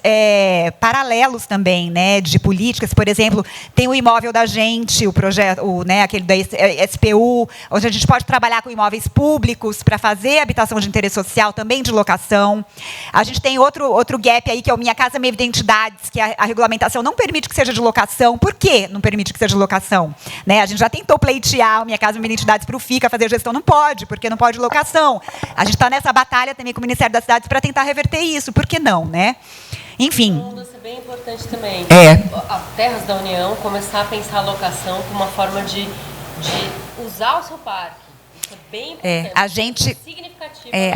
paralelos também, né, de políticas. Por exemplo, tem o Imóvel da Gente, o projeto, né, aquele da SPU, onde a gente pode trabalhar com imóveis públicos para fazer habitação de interesse social, também de locação. A gente tem outro gap aí, que é o Minha Casa Minha Identidades, que a regulamentação não permite que seja de locação. Por que não permite que seja de locação? Né, a gente já tentou pleitear o Minha Casa Minha Identidades para o FICA fazer gestão, não pode, porque não pode locação. A gente está nessa batalha também com o Ministério das Cidades para tentar reverter isso. Por que não, né? Enfim. Uma mudança bem importante também. As terras da União começar a pensar a locação como uma forma de usar o seu parque. Isso é bem importante.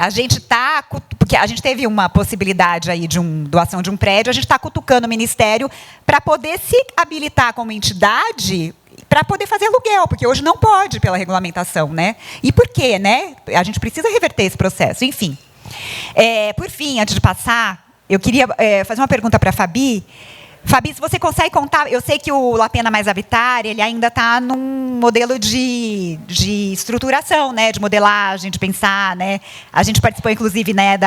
A gente está, porque a gente teve uma possibilidade aí de doação de um prédio, a gente está cutucando o Ministério para poder se habilitar como entidade para poder fazer aluguel, porque hoje não pode pela regulamentação, né? E por quê, né? A gente precisa reverter esse processo, enfim. Por fim, antes de passar, eu queria fazer uma pergunta para a Fabi. Fabi, se você consegue contar, eu sei que o La Pena Mais Habitar, ele ainda está num modelo de estruturação, né? De modelagem, de pensar, né? A gente participou, inclusive, né,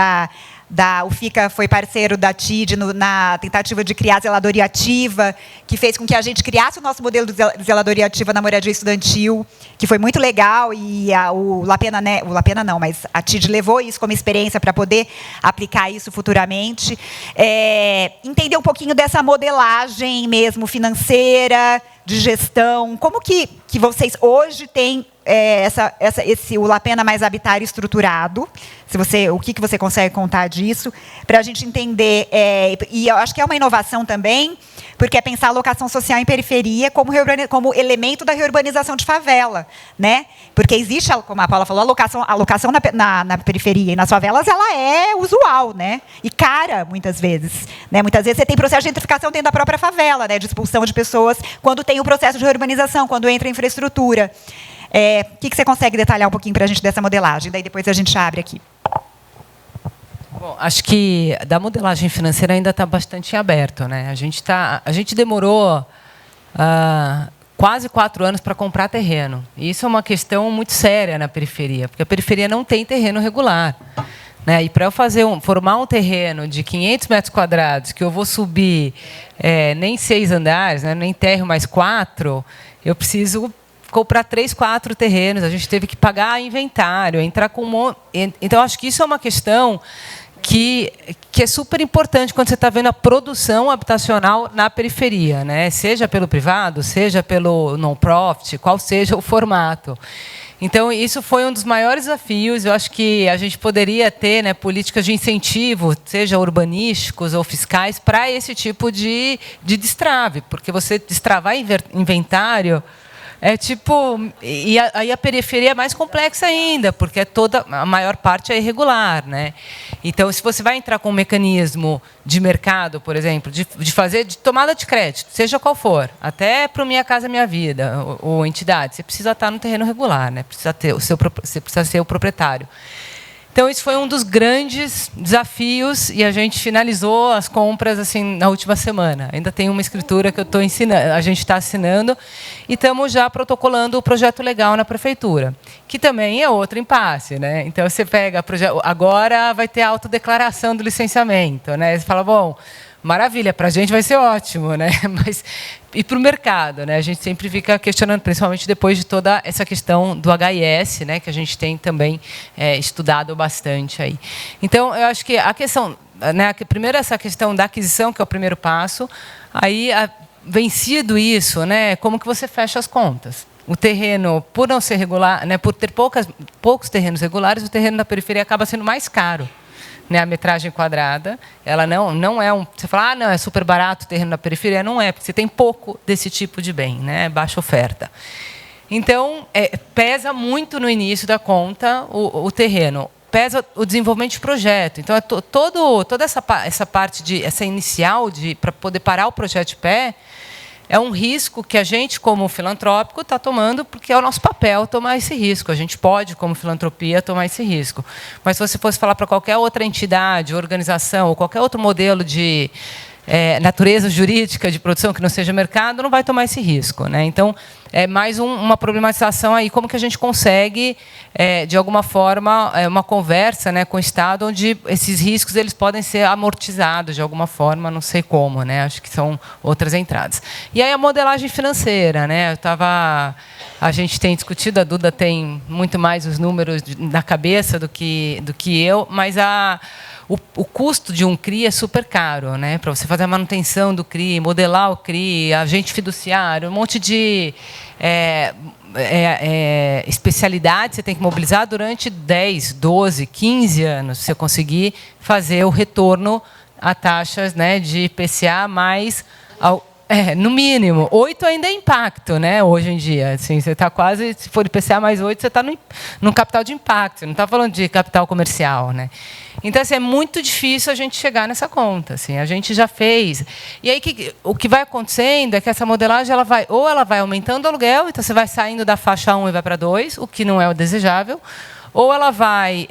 o FICA foi parceiro da TID na tentativa de criar a zeladoria ativa, que fez com que a gente criasse o nosso modelo de zeladoria ativa na moradia estudantil, que foi muito legal, e o La Pena, né, o La Pena não, mas a TID levou isso como experiência para poder aplicar isso futuramente. Entender um pouquinho dessa modelagem mesmo financeira, de gestão, como que vocês hoje têm o La Pena mais habitar estruturado, o que você consegue contar disso, para a gente entender, e eu acho que é uma inovação também, porque é pensar a locação social em periferia como elemento da reurbanização de favela, né? Porque existe, como a Paula falou, a locação na periferia e nas favelas, ela é usual, né? E cara, muitas vezes. Né? Muitas vezes você tem processo de gentrificação dentro da própria favela, né? De expulsão de pessoas, quando tem o processo de reurbanização, quando entra a infraestrutura. O que você consegue detalhar um pouquinho para a gente dessa modelagem? Daí depois a gente abre aqui. Bom, acho que da modelagem financeira ainda está bastante em aberto, né? A gente demorou quase 4 anos para comprar terreno. E isso é uma questão muito séria na periferia, porque a periferia não tem terreno regular. Né? E para eu formar um terreno de 500 metros quadrados, que eu vou subir nem 6 andares, né? Nem térreo mais 4, eu preciso comprar 3, 4 terrenos. A gente teve que pagar inventário, entrar com Então, acho que isso é uma questão que é super importante quando você está vendo a produção habitacional na periferia, né? Seja pelo privado, seja pelo non-profit, qual seja o formato. Então, isso foi um dos maiores desafios. Eu acho que a gente poderia ter, né, políticas de incentivo, seja urbanísticos ou fiscais, para esse tipo de destrave, porque você destravar inventário e aí a periferia é mais complexa ainda, porque a maior parte é irregular, né? Então, se você vai entrar com um mecanismo de mercado, por exemplo, de fazer de tomada de crédito, seja qual for, até para o Minha Casa Minha Vida, ou entidade, você precisa estar no terreno regular, né? Você precisa ser o proprietário. Então, isso foi um dos grandes desafios e a gente finalizou as compras assim na última semana. Ainda tem uma escritura que a gente está assinando e estamos já protocolando o projeto legal na prefeitura, que também é outro impasse, né? Então, você pega agora vai ter a autodeclaração do licenciamento, né? Você fala, bom, maravilha, para a gente vai ser ótimo, né? Mas e para o mercado, né? A gente sempre fica questionando, principalmente depois de toda essa questão do HIS, né? Que a gente tem também estudado bastante aí. Então, eu acho que a questão, né? Primeiro essa questão da aquisição, que é o primeiro passo. Aí, vencido isso, né? Como que você fecha as contas? O terreno, por não ser regular, né? Por ter poucos terrenos regulares, o terreno da periferia acaba sendo mais caro. Né, a metragem quadrada, ela não é você fala, não, é super barato o terreno na periferia, não é, porque você tem pouco desse tipo de bem, né, baixa oferta. Então, pesa muito no início da conta o terreno, pesa o desenvolvimento de projeto. Então, toda essa parte essa inicial para poder parar o projeto de pé, é um risco que a gente, como filantrópico, está tomando, porque é o nosso papel tomar esse risco. A gente pode, como filantropia, tomar esse risco. Mas se você fosse falar para qualquer outra entidade, organização, ou qualquer outro modelo de natureza jurídica de produção que não seja mercado, não vai tomar esse risco, né? Então, é mais uma problematização aí, como que a gente consegue, de alguma forma, uma conversa, né, com o Estado, onde esses riscos eles podem ser amortizados de alguma forma, não sei como, né? Acho que são outras entradas. E aí a modelagem financeira, né? A gente tem discutido, a Duda tem muito mais os números na cabeça do que eu, mas o custo de um CRI é super caro, né? Para você fazer a manutenção do CRI, modelar o CRI, agente fiduciário, um monte de especialidades você tem que mobilizar durante 10, 12, 15 anos, se você conseguir fazer o retorno a taxas, né, de IPCA mais... no mínimo. 8 ainda é impacto, né? Hoje em dia. Assim, você está quase, se for IPCA mais 8, você está no capital de impacto. Você não está falando de capital comercial, né? Então, assim, é muito difícil a gente chegar nessa conta. Assim, a gente já fez. E aí, o que vai acontecendo é que essa modelagem ela vai aumentando o aluguel, então você vai saindo da faixa 1 e vai para 2, o que não é o desejável, ou ela vai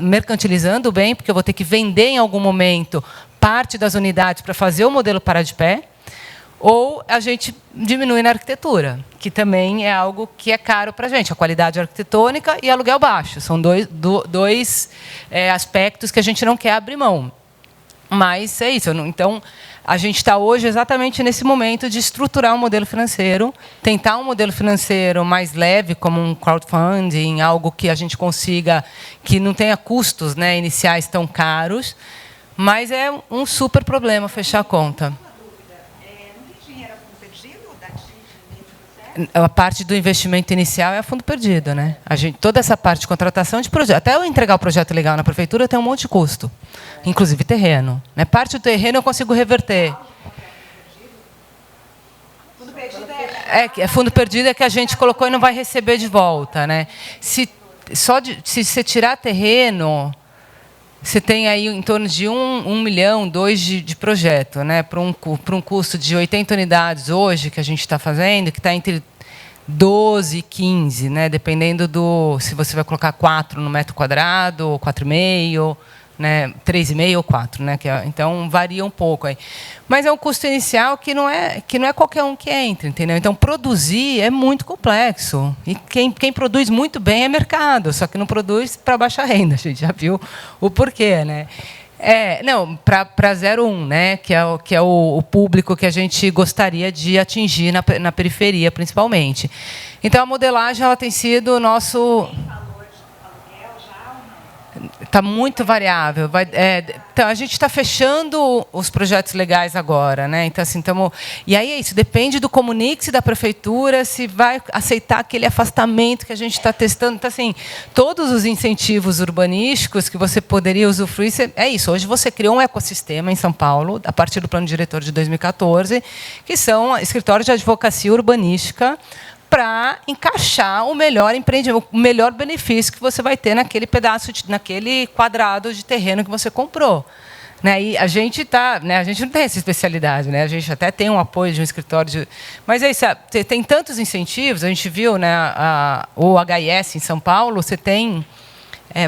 mercantilizando o bem, porque eu vou ter que vender em algum momento parte das unidades para fazer o modelo parar de pé, ou a gente diminui na arquitetura, que também é algo que é caro para a gente, a qualidade arquitetônica e aluguel baixo. São dois aspectos que a gente não quer abrir mão. Mas é isso. Então, a gente está hoje exatamente nesse momento de estruturar um modelo financeiro, tentar um modelo financeiro mais leve, como um crowdfunding, algo que a gente consiga, que não tenha custos, né, iniciais tão caros, mas é um super problema fechar a conta. A parte do investimento inicial é a fundo perdido, né? Toda essa parte de contratação de projeto, até eu entregar o projeto legal na prefeitura, tem um monte de custo, inclusive terreno. Né? Parte do terreno eu consigo reverter. Fundo perdido é que a gente colocou e não vai receber de volta, né? Se você tirar terreno, você tem aí em torno de 1 milhão, 2 de projeto, né? Para um custo de 80 unidades hoje que a gente está fazendo, que está entre 12 e 15, né? Dependendo se você vai colocar 4 no metro quadrado, ou 4,5, né? 3,5 ou 4, né? Então varia um pouco aí. Mas é um custo inicial que não é qualquer um que entra, entendeu? Então produzir é muito complexo. E quem produz muito bem é mercado, só que não produz para baixa renda, a gente já viu o porquê, né? Não, para 0,1, né? Que é o público que a gente gostaria de atingir na periferia, principalmente. Então a modelagem ela tem sido o nosso. Está muito variável. Então, a gente está fechando os projetos legais agora, né? Então, assim, e aí é isso, depende do Comunix da prefeitura, se vai aceitar aquele afastamento que a gente está testando. Então, assim, todos os incentivos urbanísticos que você poderia usufruir, é isso. Hoje você criou um ecossistema em São Paulo, a partir do plano diretor de 2014, que são escritórios de advocacia urbanística, para encaixar o melhor empreendimento, o melhor benefício que você vai ter naquele pedaço, naquele quadrado de terreno que você comprou. Né? E a gente a gente não tem essa especialidade, né? A gente até tem um apoio de um escritório mas é isso, tem tantos incentivos, a gente viu, né, o HIS em São Paulo, você tem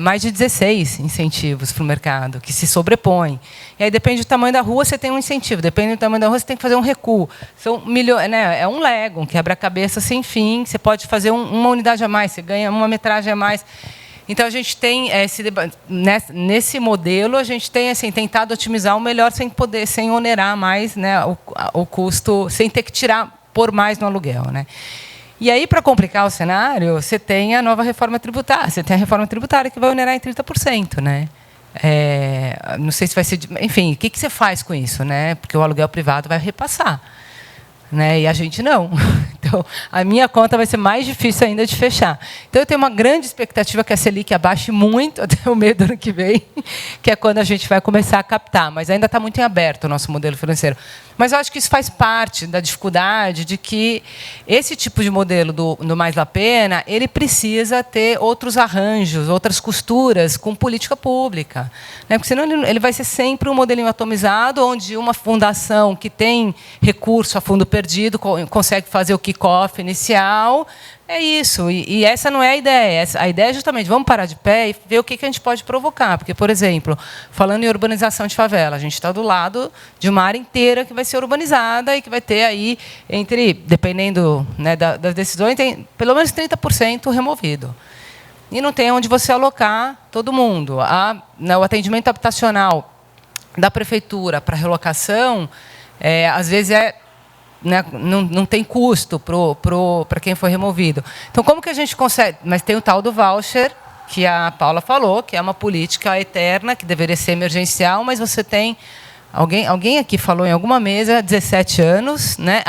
mais de 16 incentivos para o mercado, que se sobrepõem. E aí, depende do tamanho da rua, você tem um incentivo. Depende do tamanho da rua, você tem que fazer um recuo. São milhões, né? É um Lego, um quebra-cabeça sem fim. Você pode fazer uma unidade a mais, você ganha uma metragem a mais. Então, a gente tem, nesse modelo, a gente tem tentado otimizar o melhor sem onerar mais, né, o custo, sem ter que pôr mais no aluguel. Né? E aí, para complicar o cenário, você tem a nova reforma tributária. Você tem a reforma tributária que vai onerar em 30%. Né? Não sei se vai ser... Enfim, o que você faz com isso? Né? Porque o aluguel privado vai repassar. Né? E a gente não. Então, a minha conta vai ser mais difícil ainda de fechar. Então, eu tenho uma grande expectativa que a Selic abaixe muito até o meio do ano que vem, que é quando a gente vai começar a captar. Mas ainda está muito em aberto o nosso modelo financeiro. Mas eu acho que isso faz parte da dificuldade de que esse tipo de modelo do Mais La Pena, ele precisa ter outros arranjos, outras costuras com política pública. Né? Porque senão ele vai ser sempre um modelinho atomizado, onde uma fundação que tem recurso a fundo perdido consegue fazer o kick-off inicial. É isso. E essa não é a ideia. A ideia é justamente, vamos parar de pé e ver o que a gente pode provocar. Porque, por exemplo, falando em urbanização de favela, a gente está do lado de uma área inteira que vai ser urbanizada e que vai ter aí, dependendo, né, das decisões, tem pelo menos 30% removido. E não tem onde você alocar todo mundo. O atendimento habitacional da prefeitura para relocação, às vezes né, não tem custo para quem foi removido. Então, como que a gente consegue? Mas tem o tal do voucher, que a Paula falou, que é uma política eterna, que deveria ser emergencial, mas você tem... Alguém aqui falou em alguma mesa, 17 anos, né?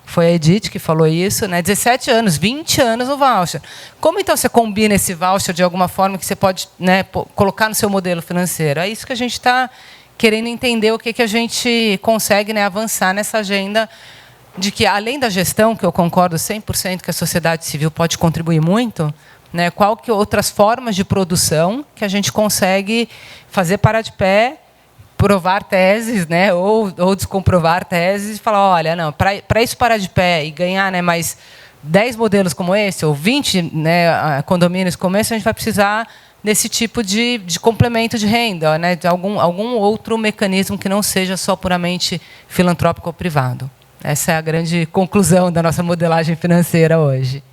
Foi a Edith que falou isso, né? 17 anos, 20 anos o voucher. Como, então, você combina esse voucher de alguma forma que você pode, né, colocar no seu modelo financeiro? É isso que a gente está querendo entender, o que a gente consegue, né, avançar nessa agenda de que, além da gestão, que eu concordo 100% que a sociedade civil pode contribuir muito, né, qual que outras formas de produção que a gente consegue fazer parar de pé, provar teses, né, ou descomprovar teses e falar, olha, não, para isso parar de pé e ganhar, né, mais 10 modelos como esse, ou 20, né, condomínios como esse, a gente vai precisar desse tipo de complemento de renda, né, de algum outro mecanismo que não seja só puramente filantrópico ou privado. Essa é a grande conclusão da nossa modelagem financeira hoje.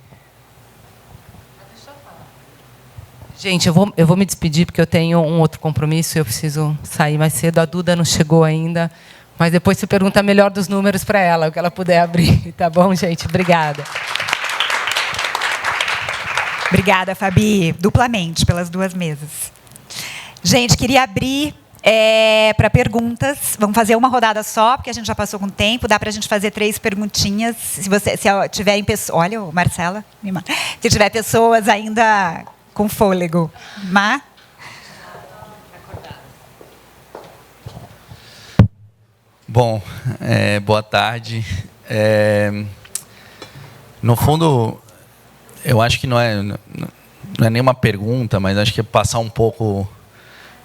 Gente, eu vou me despedir, porque eu tenho um outro compromisso e eu preciso sair mais cedo. A Duda não chegou ainda, mas depois você pergunta melhor dos números para ela, o que ela puder abrir. Tá bom, gente? Obrigada. Obrigada, Fabi, duplamente pelas duas mesas. Gente, queria abrir Para perguntas, vamos fazer uma rodada só, porque a gente já passou com o tempo. Dá para a gente fazer 3 perguntinhas. Se tiverem pessoas... Olha, Marcela, se tiver pessoas ainda com fôlego. Má? Bom, boa tarde. No fundo, eu acho que não é nenhuma pergunta, mas acho que é passar um pouco,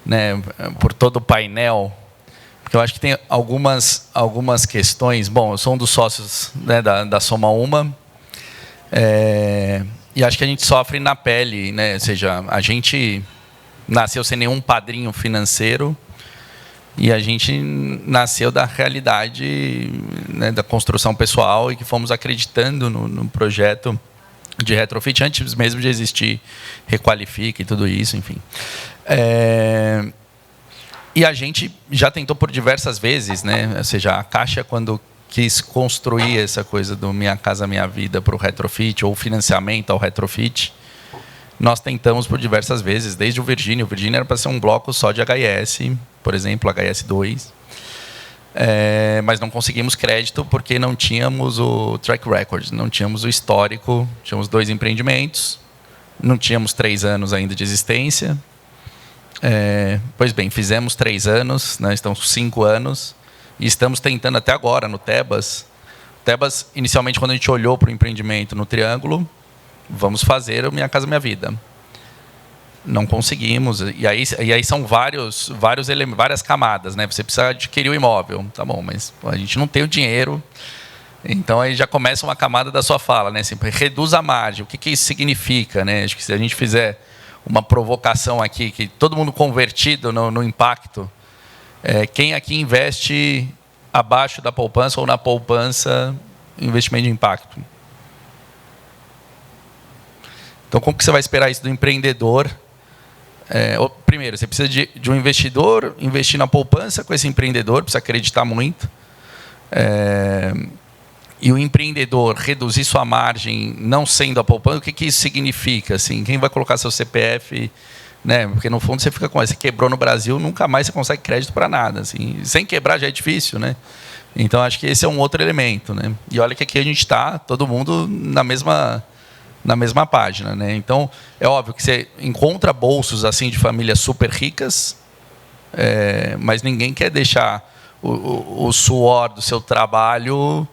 né, por todo o painel, porque eu acho que tem algumas questões. Bom, eu sou um dos sócios, né, da Soma Uma, e acho que a gente sofre na pele, né? Ou seja, a gente nasceu sem nenhum padrinho financeiro e a gente nasceu da realidade, né, da construção pessoal, e que fomos acreditando no projeto de retrofit antes mesmo de existir Requalifica e tudo isso, enfim. E a gente já tentou por diversas vezes, né? Ou seja, a Caixa, quando quis construir essa coisa do Minha Casa Minha Vida para o retrofit, ou financiamento ao retrofit, nós tentamos por diversas vezes, desde o Virgínia. O Virgínia era para ser um bloco só de HS, por exemplo, HS2. Mas não conseguimos crédito porque não tínhamos o track record, não tínhamos o histórico. Tínhamos 2 empreendimentos, não tínhamos 3 anos ainda de existência. Pois bem, fizemos 3 anos, né, estamos com 5 anos, e estamos tentando até agora no Tebas. Tebas, inicialmente, quando a gente olhou para o empreendimento no Triângulo, vamos fazer o Minha Casa Minha Vida. Não conseguimos, e aí são várias camadas, né? Você precisa adquirir o imóvel, tá bom, mas a gente não tem o dinheiro, então aí já começa uma camada da sua fala, né? Assim, reduz a margem. O que isso significa, né? Acho que se a gente fizer uma provocação aqui, que todo mundo convertido no impacto, quem aqui investe abaixo da poupança ou na poupança, investimento de impacto? Então, como que você vai esperar isso do empreendedor? Primeiro, você precisa de um investidor investir na poupança com esse empreendedor, precisa acreditar muito. E o empreendedor reduzir sua margem não sendo a poupança, o que isso significa? Assim, quem vai colocar seu CPF? Né? Porque, no fundo, você fica com... Você quebrou no Brasil, nunca mais você consegue crédito para nada. Assim. Sem quebrar já é difícil, né? Então, acho que esse é um outro elemento, né? E olha que aqui a gente está, todo mundo na mesma página, né? Então, é óbvio que você encontra bolsos assim de famílias super ricas, mas ninguém quer deixar o suor do seu trabalho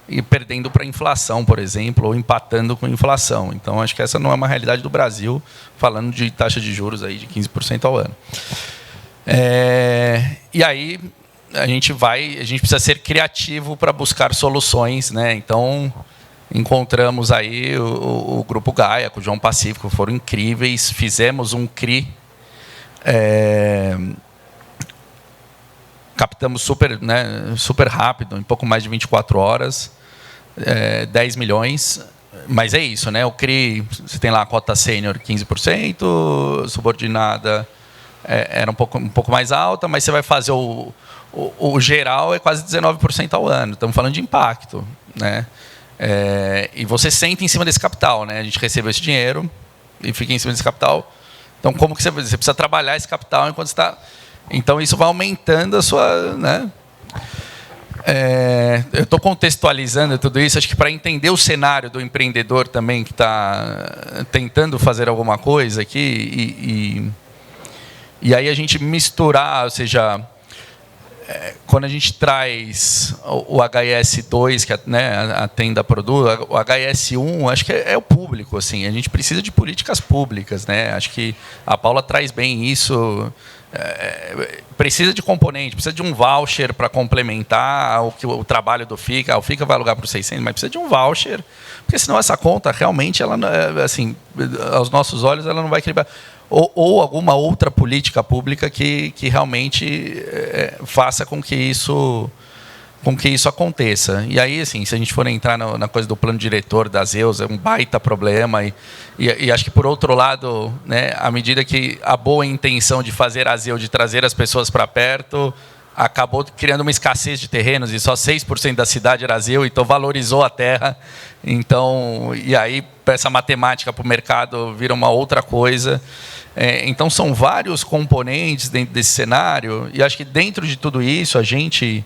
e perdendo para a inflação, por exemplo, ou empatando com a inflação. Então, acho que essa não é uma realidade do Brasil, falando de taxa de juros aí de 15% ao ano. E aí a gente precisa ser criativo para buscar soluções, né? Então, encontramos aí o Grupo Gaia, com o João Pacífico, foram incríveis. Fizemos um CRI, captamos super rápido, em pouco mais de 24 horas, 10 milhões. Mas é isso, né? O CRI, você tem lá a cota sênior 15%, subordinada era um pouco mais alta, mas você vai fazer o geral é quase 19% ao ano. Estamos falando de impacto, né? E você senta em cima desse capital, né? A gente recebeu esse dinheiro e fica em cima desse capital. Então, como que você precisa trabalhar esse capital enquanto está... Então, isso vai aumentando a sua... Né? Eu estou contextualizando tudo isso, acho que para entender o cenário do empreendedor também que está tentando fazer alguma coisa aqui. E aí a gente misturar, ou seja... Quando a gente traz o HS2, que atende a produto, o HS1, acho que é o público. Assim, a gente precisa de políticas públicas. Né? Acho que a Paula traz bem isso. Precisa de componente, precisa de um voucher para complementar o trabalho do FICA. O FICA vai alugar para os 600, mas precisa de um voucher, porque senão essa conta realmente, ela, assim, aos nossos olhos, ela não vai equilibrar. Ou alguma outra política pública que realmente faça com que isso aconteça. E aí, assim, se a gente for entrar na coisa do plano diretor das EUs, é um baita problema. E acho que, por outro lado, né, à medida que a boa intenção de fazer as EUs, de trazer as pessoas para perto, acabou criando uma escassez de terrenos e só 6% da cidade era vazio, então valorizou a terra. Então, e aí essa matemática para o mercado vira uma outra coisa. Então são vários componentes dentro desse cenário, e acho que dentro de tudo isso a gente,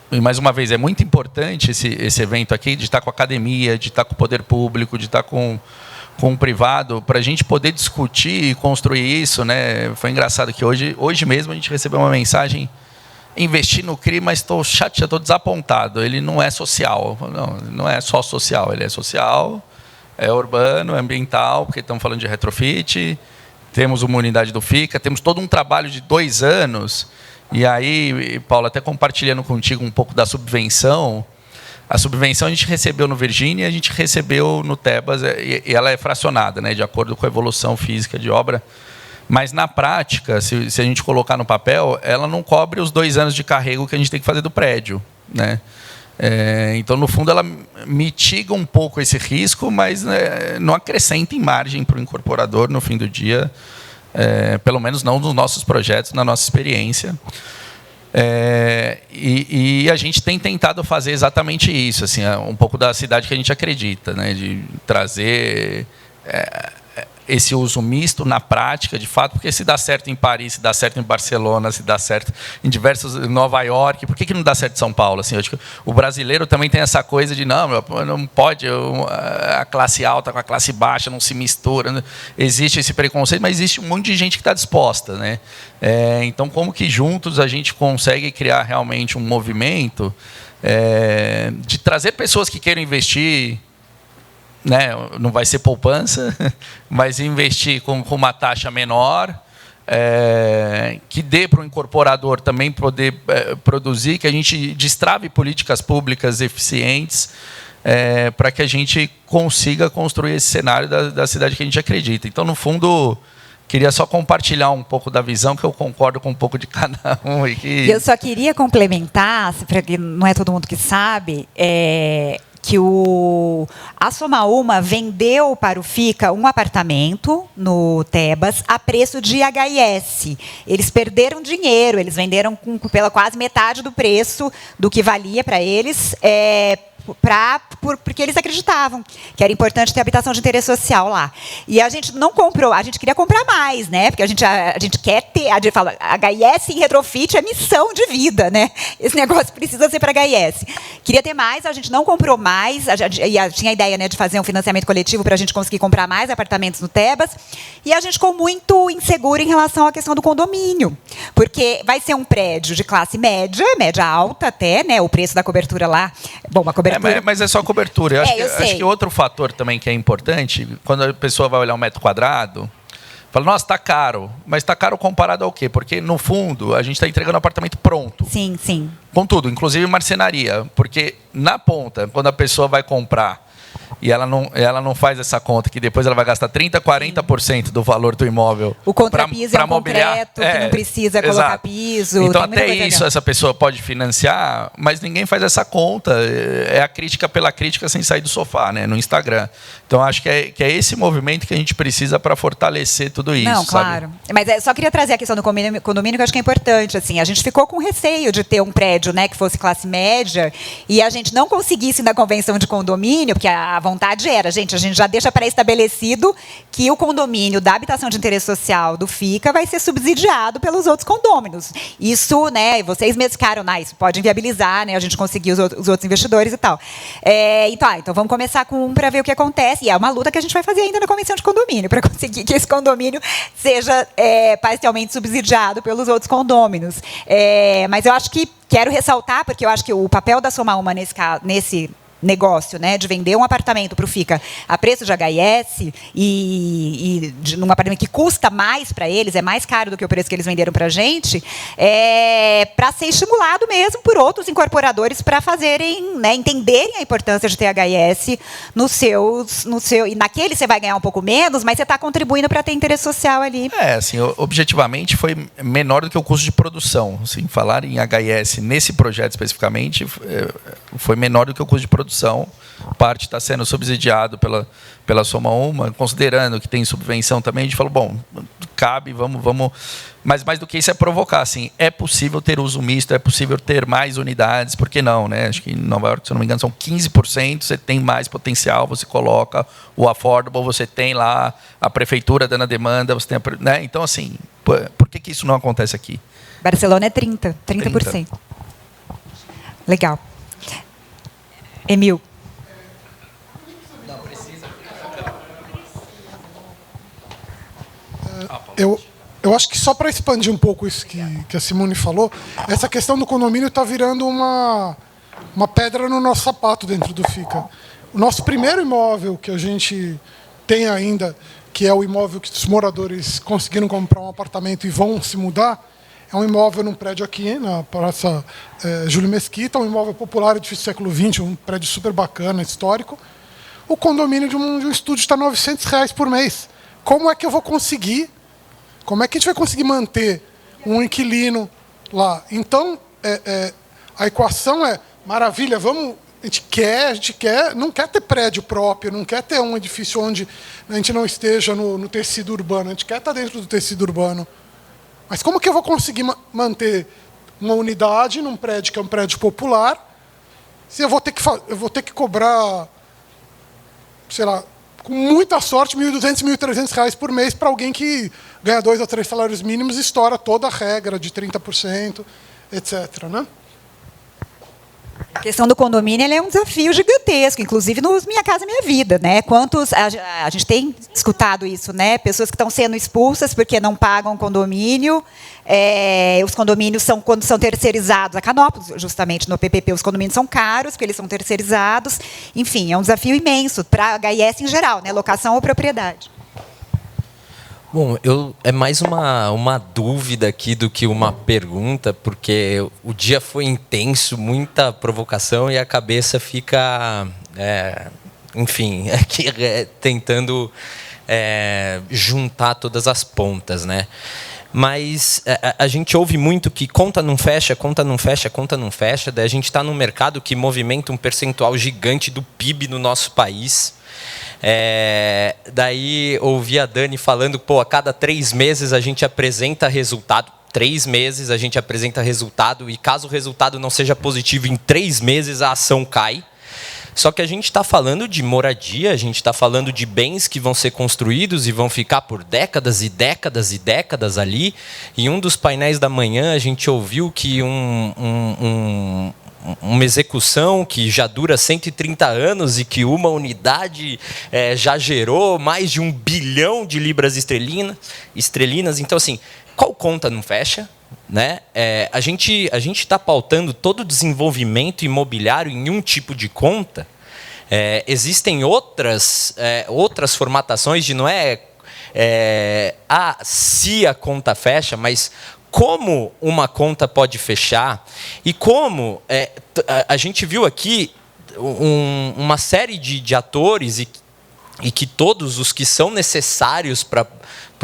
mais uma vez, é muito importante esse evento aqui, de estar com a academia, de estar com o poder público, de estar com o privado, para a gente poder discutir e construir isso, né? Foi engraçado que hoje mesmo a gente recebeu uma mensagem: investir no CRI, mas estou chato, já estou desapontado. Ele não é social. Não é só social, ele é social, é urbano, é ambiental, porque estamos falando de retrofit, temos uma unidade do FICA, temos todo um trabalho de 2 anos. E aí, Paulo, até compartilhando contigo um pouco da subvenção. A subvenção a gente recebeu no Virgínia, a gente recebeu no Tebas, e ela é fracionada, né, de acordo com a evolução física de obra. Mas, na prática, se a gente colocar no papel, ela não cobre os 2 anos de carrego que a gente tem que fazer do prédio, né? Então, no fundo, ela mitiga um pouco esse risco, mas, né, não acrescenta em margem para o incorporador no fim do dia, pelo menos não nos nossos projetos, na nossa experiência. E a gente tem tentado fazer exatamente isso, assim, um pouco da cidade que a gente acredita, né, de trazer esse uso misto na prática, de fato, porque se dá certo em Paris, se dá certo em Barcelona, se dá certo em em Nova York, por que não dá certo em São Paulo? Assim, eu acho que o brasileiro também tem essa coisa de não pode, a classe alta com a classe baixa não se mistura, existe esse preconceito, mas existe um monte de gente que está disposta, né? Então, como que juntos a gente consegue criar realmente um movimento de trazer pessoas que queiram investir, né? Não vai ser poupança, mas investir com uma taxa menor, que dê para o incorporador também poder produzir, que a gente destrave políticas públicas eficientes, para que a gente consiga construir esse cenário da cidade que a gente acredita. Então, no fundo, queria só compartilhar um pouco da visão, que eu concordo com um pouco de cada um. Eu só queria complementar, porque não é todo mundo que sabe, que a Somaúma vendeu para o FICA um apartamento no Tebas a preço de IHS. Eles perderam dinheiro, eles venderam pela quase metade do preço do que valia para eles, porque eles acreditavam que era importante ter habitação de interesse social lá. E a gente não comprou, a gente queria comprar mais, né? Porque a gente quer ter, a gente fala, HIS em retrofit é missão de vida, né? Esse negócio precisa ser para HIS. Queria ter mais, a gente não comprou mais, tinha a ideia, né, de fazer um financiamento coletivo para a gente conseguir comprar mais apartamentos no Tebas, e a gente ficou muito inseguro em relação à questão do condomínio, porque vai ser um prédio de classe média alta até, né? O preço da cobertura lá, bom, a cobertura... Mas é só cobertura. Eu acho que outro fator também que é importante, quando a pessoa vai olhar um metro quadrado, fala, nossa, está caro. Mas está caro comparado ao quê? Porque, no fundo, a gente está entregando um apartamento pronto. Sim, sim. Com tudo, inclusive marcenaria. Porque, na ponta, quando a pessoa vai comprar e ela não faz essa conta, que depois ela vai gastar 30%, 40% do valor do imóvel. O contrapiso é um concreto, que não precisa colocar piso. Então, até isso, essa pessoa pode financiar, mas ninguém faz essa conta. É a crítica pela crítica sem sair do sofá, né, no Instagram. Então, acho que é esse movimento que a gente precisa para fortalecer tudo isso. Não, claro. Sabe? Mas só queria trazer a questão do condomínio, que eu acho que é importante. Assim, a gente ficou com receio de ter um prédio, né, que fosse classe média, e a gente não conseguisse na convenção de condomínio, porque a vontade era, a gente já deixa pré-estabelecido que o condomínio da habitação de interesse social do FICA vai ser subsidiado pelos outros condôminos. Isso, né, vocês mesmos ficaram, isso pode inviabilizar, né, a gente conseguir os outros investidores e tal. Então vamos começar com um para ver o que acontece. E é uma luta que a gente vai fazer ainda na convenção de condomínio, para conseguir que esse condomínio seja parcialmente subsidiado pelos outros condôminos. Mas eu acho que quero ressaltar, porque eu acho que o papel da Somaúma nesse negócio, né, de vender um apartamento para o FICA a preço de HIS e num apartamento que custa mais para eles, é mais caro do que o preço que eles venderam para a gente, para ser estimulado mesmo por outros incorporadores para fazerem, né, entenderem a importância de ter HIS e naquele você vai ganhar um pouco menos, mas você está contribuindo para ter interesse social ali. Assim, objetivamente foi menor do que o custo de produção. Assim, falar em HIS nesse projeto especificamente foi menor do que o custo de produção. Parte está sendo subsidiado pela Somaúma, considerando que tem subvenção também, a gente falou, bom, cabe, vamos. Mas mais do que isso é provocar, assim, é possível ter uso misto, é possível ter mais unidades, por que não, né? Acho que em Nova York, se eu não me engano, são 15%, você tem mais potencial, você coloca o affordable, você tem lá a prefeitura dando a demanda, você tem né? Então, assim, por que isso não acontece aqui? Barcelona é 30%. Legal. Emil. Eu acho que só para expandir um pouco isso que a Simone falou, essa questão do condomínio está virando uma pedra no nosso sapato dentro do FICA. O nosso primeiro imóvel que a gente tem ainda, que é o imóvel que os moradores conseguiram comprar um apartamento e vão se mudar, é um imóvel num prédio aqui, na Praça Júlio Mesquita, um imóvel popular, edifício do século XX, um prédio super bacana, histórico. O condomínio de um estúdio está R$ 900 por mês. Como é que eu vou conseguir? Como é que a gente vai conseguir manter um inquilino lá? Então, a equação é, maravilha, a gente quer, não quer ter prédio próprio, não quer ter um edifício onde a gente não esteja no tecido urbano, a gente quer estar dentro do tecido urbano. Mas como que eu vou conseguir manter uma unidade num prédio que é um prédio popular, se eu vou ter que cobrar, sei lá, com muita sorte, R$ 1.200, R$ 1.300 por mês para alguém que ganha 2 ou 3 salários mínimos e estoura toda a regra de 30%, etc. Né? A questão do condomínio é um desafio gigantesco, inclusive no Minha Casa Minha Vida, né? A gente tem escutado isso, né? Pessoas que estão sendo expulsas porque não pagam condomínio. Os condomínios quando são terceirizados, a Canópolis, justamente no PPP, os condomínios são caros porque eles são terceirizados. Enfim, é um desafio imenso para a HIS em geral, né? Locação ou propriedade. Bom, é mais uma dúvida aqui do que uma pergunta, porque o dia foi intenso, muita provocação e a cabeça fica, enfim, aqui, tentando juntar todas as pontas, né? Mas a gente ouve muito que conta não fecha, conta não fecha, conta não fecha. Daí a gente está num mercado que movimenta um percentual gigante do PIB no nosso país. Daí ouvi a Dani falando, a cada 3 meses a gente apresenta resultado. 3 meses a gente apresenta resultado e caso o resultado não seja positivo, em 3 meses a ação cai. Só que a gente está falando de moradia, a gente está falando de bens que vão ser construídos e vão ficar por décadas e décadas e décadas ali. Em um dos painéis da manhã a gente ouviu que uma execução que já dura 130 anos e que uma unidade já gerou mais de 1 bilhão de libras esterlinas. Então, assim, qual conta não fecha? Né? A gente está pautando todo o desenvolvimento imobiliário em um tipo de conta. Existem outras formatações de não se a conta fecha, mas como uma conta pode fechar e como a gente viu aqui uma série de atores e que todos os que são necessários para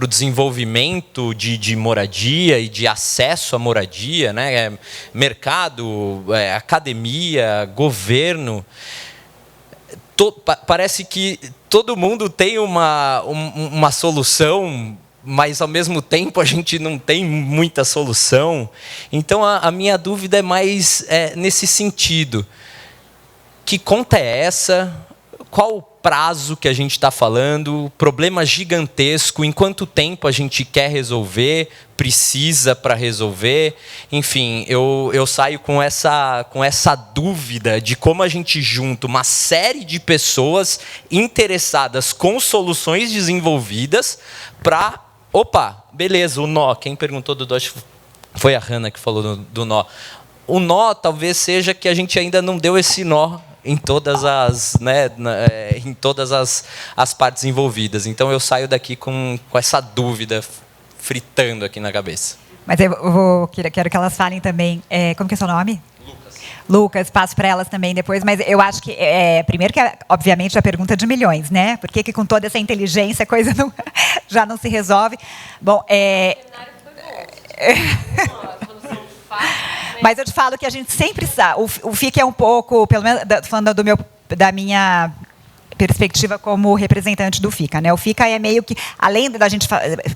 o desenvolvimento de moradia e de acesso à moradia, né? Mercado, academia, governo, parece que todo mundo tem uma solução, mas ao mesmo tempo a gente não tem muita solução. Então a minha dúvida é mais nesse sentido. Que conta é essa? Qual o prazo que a gente está falando? Problema gigantesco. Em quanto tempo a gente quer resolver? Precisa para resolver? Enfim, eu saio com essa dúvida de como a gente junta uma série de pessoas interessadas com soluções desenvolvidas para... Opa, beleza, o nó. Quem perguntou do nó foi a Hanna que falou do nó. O nó talvez seja que a gente ainda não deu esse nó em todas as partes envolvidas. Então eu saio daqui com essa dúvida fritando aqui na cabeça. Mas quero que elas falem também. Como que é seu nome? Lucas, passo para elas também depois, mas eu acho que, primeiro que, obviamente, a pergunta de milhões, né? Por que com toda essa inteligência a coisa já não se resolve? Bom, mas eu te falo que a gente sempre sabe, o FIC é um pouco, pelo menos falando da minha perspectiva como representante do FICA, né? O FICA é meio que, além da gente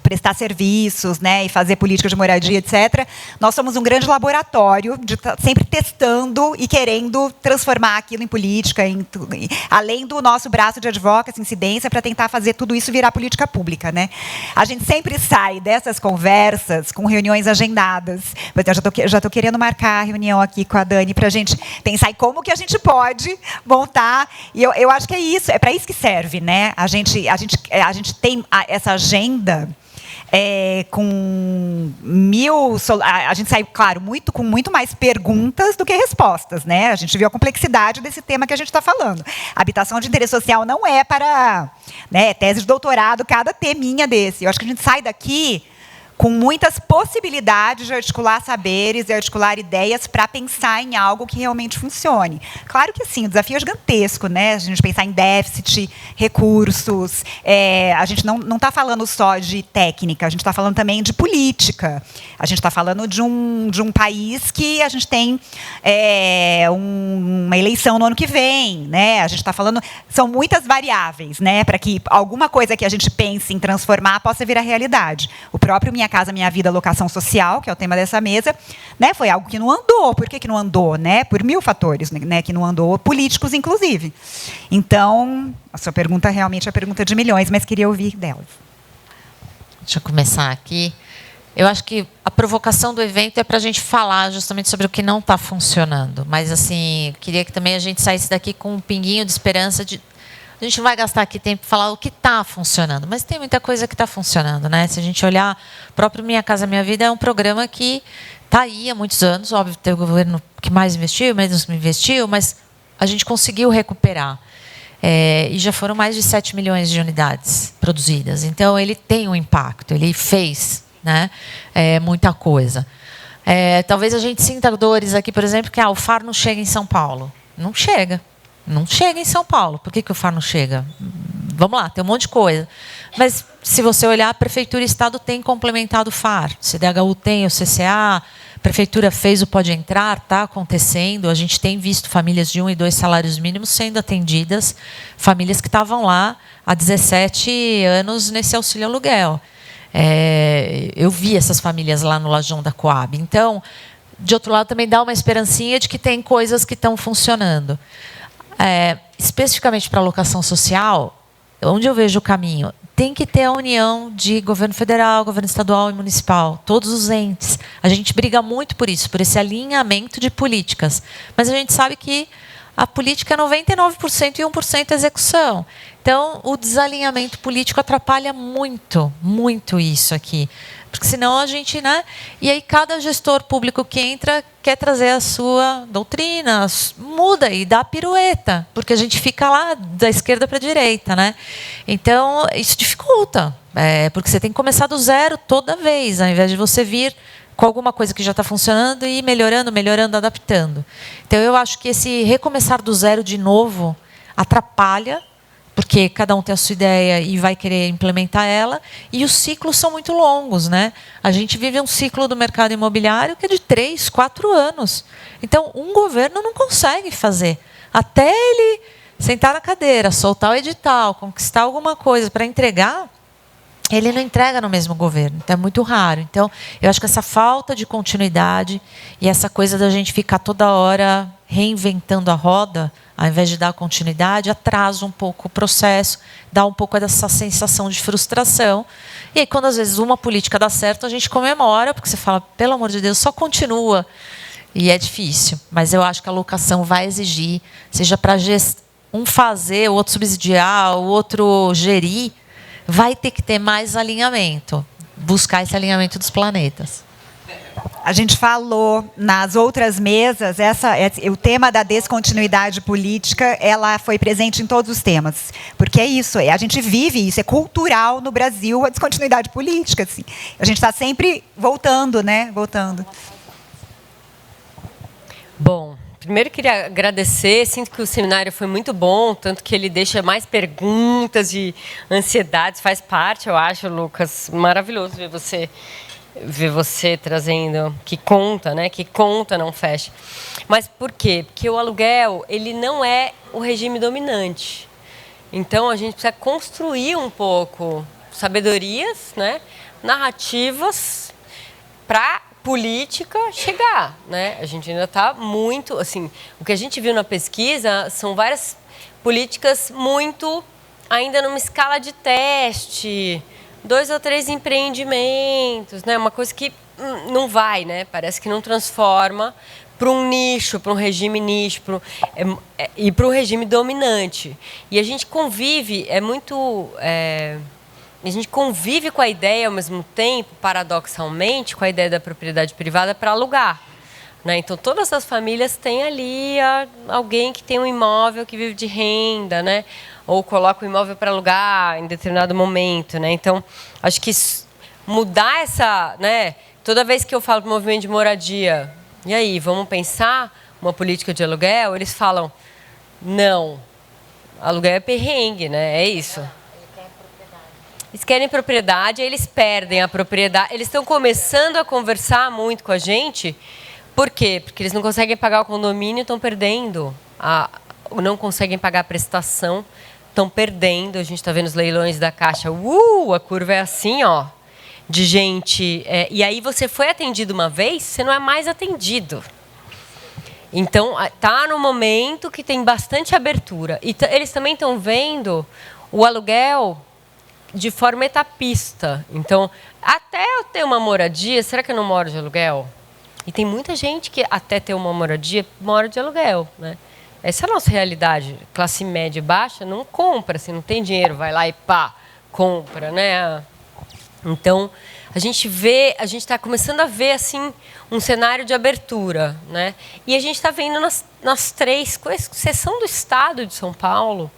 prestar serviços, né, e fazer política de moradia, etc., nós somos um grande laboratório de sempre testando e querendo transformar aquilo em política, além do nosso braço de advocacy, incidência, para tentar fazer tudo isso virar política pública, né? A gente sempre sai dessas conversas com reuniões agendadas. Eu já estou querendo marcar a reunião aqui com a Dani para a gente pensar em como que a gente pode montar. E eu acho que é isso. É para isso que serve, né? A gente tem essa agenda com a gente sai, claro, com muito mais perguntas do que respostas, né? A gente viu a complexidade desse tema que a gente está falando. A habitação de interesse social não é para, né, tese de doutorado, cada teminha desse. Eu acho que a gente sai daqui com muitas possibilidades de articular saberes e articular ideias para pensar em algo que realmente funcione. Claro que, sim, o desafio é gigantesco, né? A gente pensar em déficit, recursos. A gente não está falando só de técnica, a gente está falando também de política. A gente está falando de um país que a gente tem uma eleição no ano que vem, né? A gente está falando... São muitas variáveis, né, para que alguma coisa que a gente pense em transformar possa virar realidade. O próprio Minha Casa Minha Vida, locação social, que é o tema dessa mesa, né, foi algo que não andou. Por que não andou? Né? Por 1000 fatores, né, que não andou, políticos, inclusive. Então, a sua pergunta realmente é a pergunta de milhões, mas queria ouvir delas. Deixa eu começar aqui. Eu acho que a provocação do evento é para a gente falar justamente sobre o que não está funcionando. Mas, assim, queria que também a gente saísse daqui com um pinguinho de esperança de... A gente não vai gastar aqui tempo para falar o que está funcionando, mas tem muita coisa que está funcionando, né? Se a gente olhar, o próprio Minha Casa Minha Vida é um programa que está aí há muitos anos. Óbvio, tem o governo que mais investiu, menos investiu, mas a gente conseguiu recuperar. E já foram mais de 7 milhões de unidades produzidas. Então, ele tem um impacto, ele fez, né, muita coisa. Talvez a gente sinta dores aqui, por exemplo, que o FAR não chega em São Paulo. Não chega. Não chega em São Paulo. Por que o FAR não chega? Vamos lá, tem um monte de coisa. Mas, se você olhar, a Prefeitura e o Estado têm complementado o FAR. O CDHU tem, o CCA, a Prefeitura fez o Pode Entrar, está acontecendo. A gente tem visto famílias de 1 e 2 salários mínimos sendo atendidas, famílias que estavam lá há 17 anos nesse auxílio aluguel. Eu vi essas famílias lá no Lajão da Coab. Então, de outro lado, também dá uma esperancinha de que tem coisas que estão funcionando. Especificamente para a locação social, onde eu vejo o caminho, tem que ter a união de governo federal, governo estadual e municipal, todos os entes. A gente briga muito por isso, por esse alinhamento de políticas. Mas a gente sabe que a política é 99% e 1% execução. Então, o desalinhamento político atrapalha muito, muito isso aqui. Porque senão a gente, né? E aí cada gestor público que entra quer trazer a sua doutrina, muda e dá pirueta, porque a gente fica lá da esquerda para a direita, né? Então, isso dificulta, porque você tem que começar do zero toda vez, ao invés de você vir com alguma coisa que já está funcionando e ir melhorando, adaptando. Então, eu acho que esse recomeçar do zero de novo atrapalha, porque cada um tem a sua ideia e vai querer implementar ela, e os ciclos são muito longos, né? A gente vive um ciclo do mercado imobiliário que é de 3, 4 anos. Então, um governo não consegue fazer. Até ele sentar na cadeira, soltar o edital, conquistar alguma coisa para entregar, ele não entrega no mesmo governo. Então, é muito raro. Então, eu acho que essa falta de continuidade e essa coisa da gente ficar toda hora reinventando a roda, ao invés de dar continuidade, atrasa um pouco o processo, dá um pouco dessa sensação de frustração. E aí, quando às vezes uma política dá certo, a gente comemora, porque você fala, pelo amor de Deus, só continua. E é difícil. Mas eu acho que a locação vai exigir, seja para um fazer, o outro subsidiar, o outro gerir, vai ter que ter mais alinhamento, buscar esse alinhamento dos planetas. A gente falou nas outras mesas, o tema da descontinuidade política, ela foi presente em todos os temas. Porque é isso, a gente vive isso, é cultural no Brasil a descontinuidade política. Assim. A gente está sempre voltando, né? Voltando. Bom, primeiro queria agradecer, sinto que o seminário foi muito bom, tanto que ele deixa mais perguntas e ansiedades, faz parte, eu acho, Lucas, maravilhoso ver você trazendo, que conta, né? Que conta, não fecha. Mas por quê? Porque o aluguel, ele não é o regime dominante. Então, a gente precisa construir um pouco sabedorias, né, narrativas para política chegar, né? A gente ainda está muito, assim, o que a gente viu na pesquisa são várias políticas muito ainda numa escala de teste, 2 ou 3 empreendimentos, né? Uma coisa que não vai, né? Parece que não transforma para um nicho, para um regime nicho, e para um regime dominante. E a gente convive, a gente convive com a ideia, ao mesmo tempo, paradoxalmente, com a ideia da propriedade privada para alugar. Né? Então, todas as famílias têm ali alguém que tem um imóvel que vive de renda, né? Ou coloca o imóvel para alugar em determinado momento. Né? Então, acho que mudar essa... Né? Toda vez que eu falo para o movimento de moradia, e aí, vamos pensar uma política de aluguel? Eles falam, não, aluguel é perrengue, né? É isso. Eles querem propriedade, aí eles perdem a propriedade. Eles estão começando a conversar muito com a gente. Por quê? Porque eles não conseguem pagar o condomínio, estão perdendo. Não conseguem pagar a prestação, estão perdendo. A gente está vendo os leilões da Caixa. A curva é assim, ó, de gente. E aí você foi atendido uma vez, você não é mais atendido. Então, está no momento que tem bastante abertura. E eles também estão vendo o aluguel de forma etapista. Então, até eu ter uma moradia, será que eu não moro de aluguel? E tem muita gente que, até ter uma moradia, mora de aluguel. Né? Essa é a nossa realidade. Classe média e baixa não compra, assim, não tem dinheiro, vai lá e pá, compra. Né? Então, a gente está começando a ver assim, um cenário de abertura. Né? E a gente está vendo nas 3, com exceção do estado de São Paulo,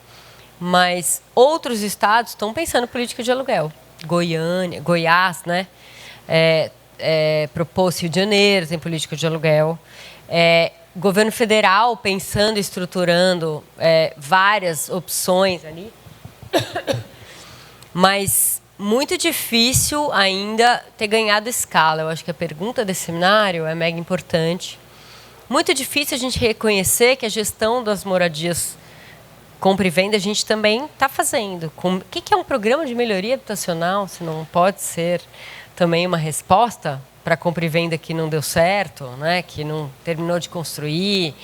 mas outros estados estão pensando em política de aluguel. Goiás, né? Propôs Rio de Janeiro, tem política de aluguel. Governo federal pensando e estruturando várias opções ali. Mas muito difícil ainda ter ganhado escala. Eu acho que a pergunta desse seminário é mega importante. Muito difícil a gente reconhecer que a gestão das moradias compra e venda a gente também está fazendo. O que é um programa de melhoria habitacional, se não pode ser também uma resposta para compra e venda que não deu certo, né? Que não terminou de construir,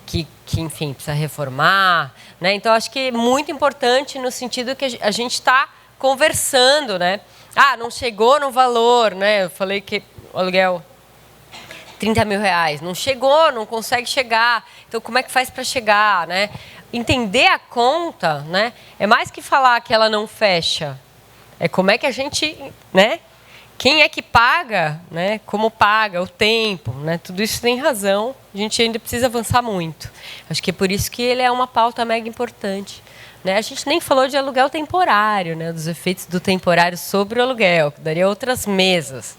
que enfim, precisa reformar. Né? Então, acho que é muito importante no sentido que a gente está conversando. Né? Não chegou no valor. Né? Eu falei que o aluguel... 30 mil reais. Não chegou, não consegue chegar. Então, como é que faz para chegar? Né? Entender a conta, né? É mais que falar que ela não fecha. É como é que a gente... Né? Quem é que paga? Né? Como paga? O tempo. Né? Tudo isso tem razão. A gente ainda precisa avançar muito. Acho que é por isso que ele é uma pauta mega importante. Né? A gente nem falou de aluguel temporário, né? Dos efeitos do temporário sobre o aluguel, que daria outras mesas.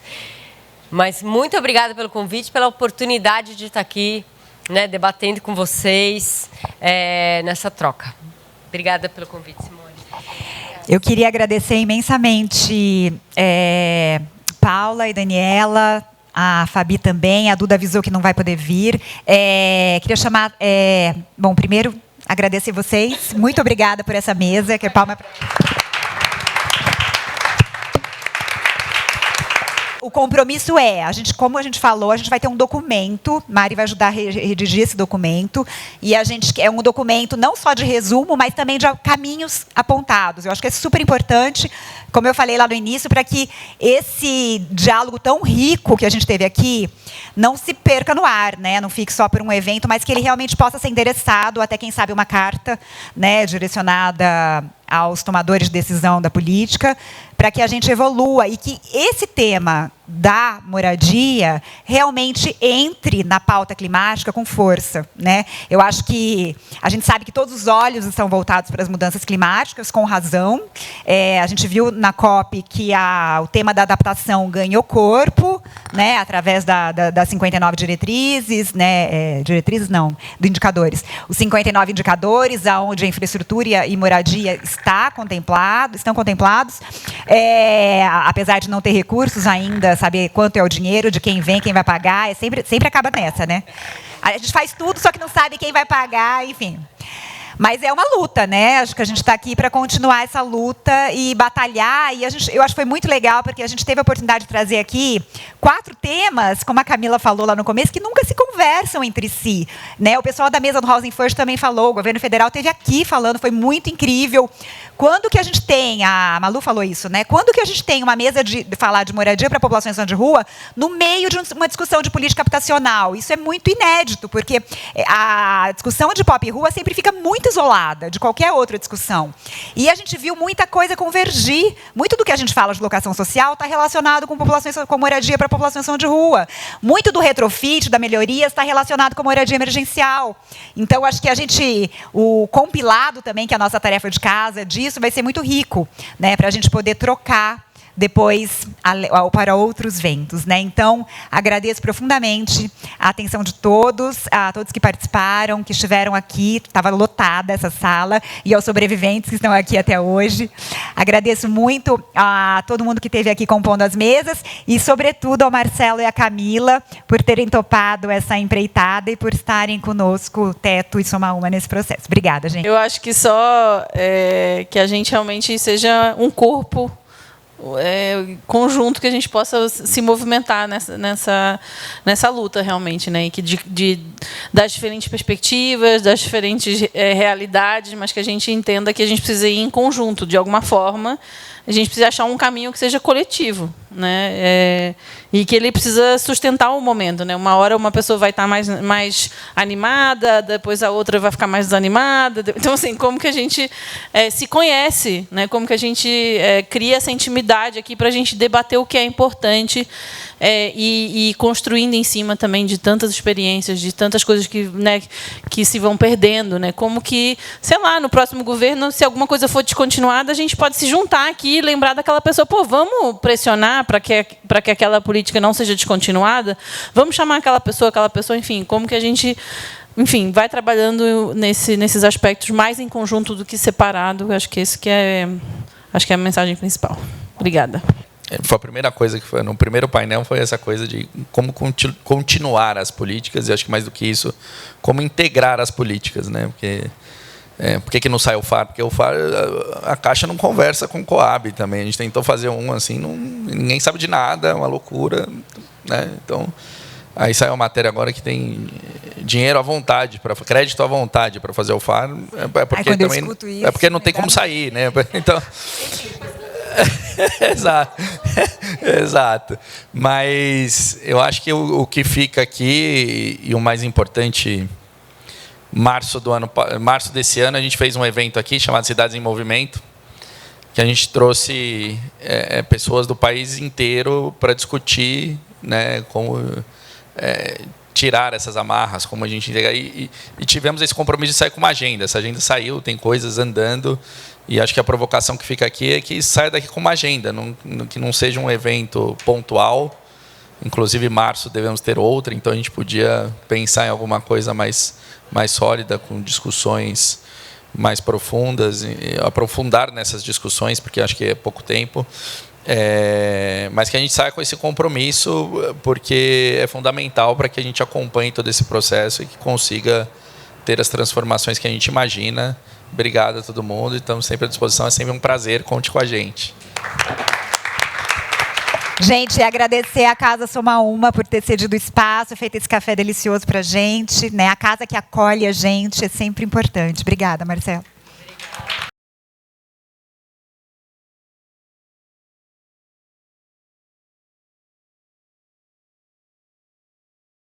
Mas muito obrigada pelo convite, pela oportunidade de estar aqui, né, debatendo com vocês nessa troca. Obrigada pelo convite, Simone. Eu queria agradecer imensamente Paula e Daniela, a Fabi também, a Duda avisou que não vai poder vir. Queria chamar... bom, primeiro, agradecer vocês. Muito obrigada por essa mesa. Que palma pra... O compromisso como a gente falou, a gente vai ter um documento, Mari vai ajudar a redigir esse documento, e a gente é um documento não só de resumo, mas também de caminhos apontados. Eu acho que é super importante, como eu falei lá no início, para que esse diálogo tão rico que a gente teve aqui não se perca no ar, né? Não fique só por um evento, mas que ele realmente possa ser endereçado até, quem sabe, uma carta, né, direcionada aos tomadores de decisão da política, para que a gente evolua e que esse tema da moradia realmente entre na pauta climática com força. Né? Eu acho que a gente sabe que todos os olhos estão voltados para as mudanças climáticas, com razão. A gente viu na COP que o tema da adaptação ganhou corpo, né, através das 59 diretrizes, né, de indicadores. Os 59 indicadores, onde a infraestrutura e moradia estão contemplados. Apesar de não ter recursos ainda, saber quanto é o dinheiro, de quem vem, quem vai pagar, sempre acaba nessa, né? A gente faz tudo, só que não sabe quem vai pagar, enfim. Mas é uma luta, né? Acho que a gente está aqui para continuar essa luta e batalhar. E eu acho que foi muito legal, porque a gente teve a oportunidade de trazer aqui 4 temas, como a Camila falou lá no começo, que nunca se conversam entre si, né? O pessoal da mesa do Housing First também falou, o governo federal esteve aqui falando, foi muito incrível. Quando que a gente tem, a Malu falou isso, né? Quando que a gente tem uma mesa de falar de moradia para a população em situação de rua no meio de uma discussão de política habitacional? Isso é muito inédito, porque a discussão de pop e rua sempre fica muito isolada de qualquer outra discussão. E a gente viu muita coisa convergir. Muito do que a gente fala de locação social está relacionado com moradia para a população em situação de rua. Muito do retrofit, da melhoria, está relacionado com moradia emergencial. Então, acho que o compilado também, que é a nossa tarefa de casa, disso vai ser muito rico, né, para a gente poder trocar depois para outros ventos, né? Então, agradeço profundamente a atenção de todos, a todos que participaram, que estiveram aqui, estava lotada essa sala, e aos sobreviventes que estão aqui até hoje. Agradeço muito a todo mundo que esteve aqui compondo as mesas e, sobretudo, ao Marcelo e à Camila por terem topado essa empreitada e por estarem conosco, Teto e Soma Uma, nesse processo. Obrigada, gente. Eu acho que só que a gente realmente seja um corpo conjunto, que a gente possa se movimentar nessa luta realmente, né? E que das diferentes perspectivas, das diferentes realidades, mas que a gente entenda que a gente precisa ir em conjunto, de alguma forma. A gente precisa achar um caminho que seja coletivo, né? E que ele precisa sustentar o momento, né? Uma hora uma pessoa vai estar mais animada, depois a outra vai ficar mais desanimada. Então, assim, como que a gente se conhece, né? Como que a gente cria essa intimidade aqui para a gente debater o que é importante e construindo em cima também de tantas experiências, de tantas coisas que se vão perdendo, né? Como que, sei lá, no próximo governo, se alguma coisa for descontinuada, a gente pode se juntar aqui e lembrar daquela pessoa, vamos pressionar para que aquela política não seja descontinuada, vamos chamar aquela pessoa, enfim, como que a gente, enfim, vai trabalhando nesses aspectos mais em conjunto do que separado. Acho que esse é a mensagem principal. Obrigada. Foi a primeira coisa que foi no primeiro painel, foi essa coisa de como continuar as políticas, e acho que mais do que isso, como integrar as políticas, né? Por que não sai o FAR? Porque o FAR, a Caixa não conversa com o Coab também. A gente tentou fazer um assim, ninguém sabe de nada, é uma loucura, né? Então, aí saiu uma matéria agora que tem dinheiro à vontade, crédito à vontade para fazer o FAR, porque também isso, porque não tem como sair, né? Então, exato. Mas eu acho que o que fica aqui, e o mais importante, março desse ano, a gente fez um evento aqui chamado Cidades em Movimento, que a gente trouxe pessoas do país inteiro para discutir, né, como tirar essas amarras, como a gente e tivemos esse compromisso de sair com uma agenda. Essa agenda saiu, tem coisas andando, e acho que a provocação que fica aqui é que saia daqui com uma agenda, que não seja um evento pontual. Inclusive, em março devemos ter outra, então a gente podia pensar em alguma coisa mais sólida, com discussões mais profundas, e aprofundar nessas discussões, porque acho que é pouco tempo. Mas que a gente saia com esse compromisso, porque é fundamental para que a gente acompanhe todo esse processo e que consiga ter as transformações que a gente imagina. Obrigado a todo mundo, estamos sempre à disposição, é sempre um prazer, conte com a gente. Gente, agradecer à Casa Soma Uma por ter cedido o espaço, feito esse café delicioso para a gente, né? A casa que acolhe a gente é sempre importante. Obrigada, Marcelo.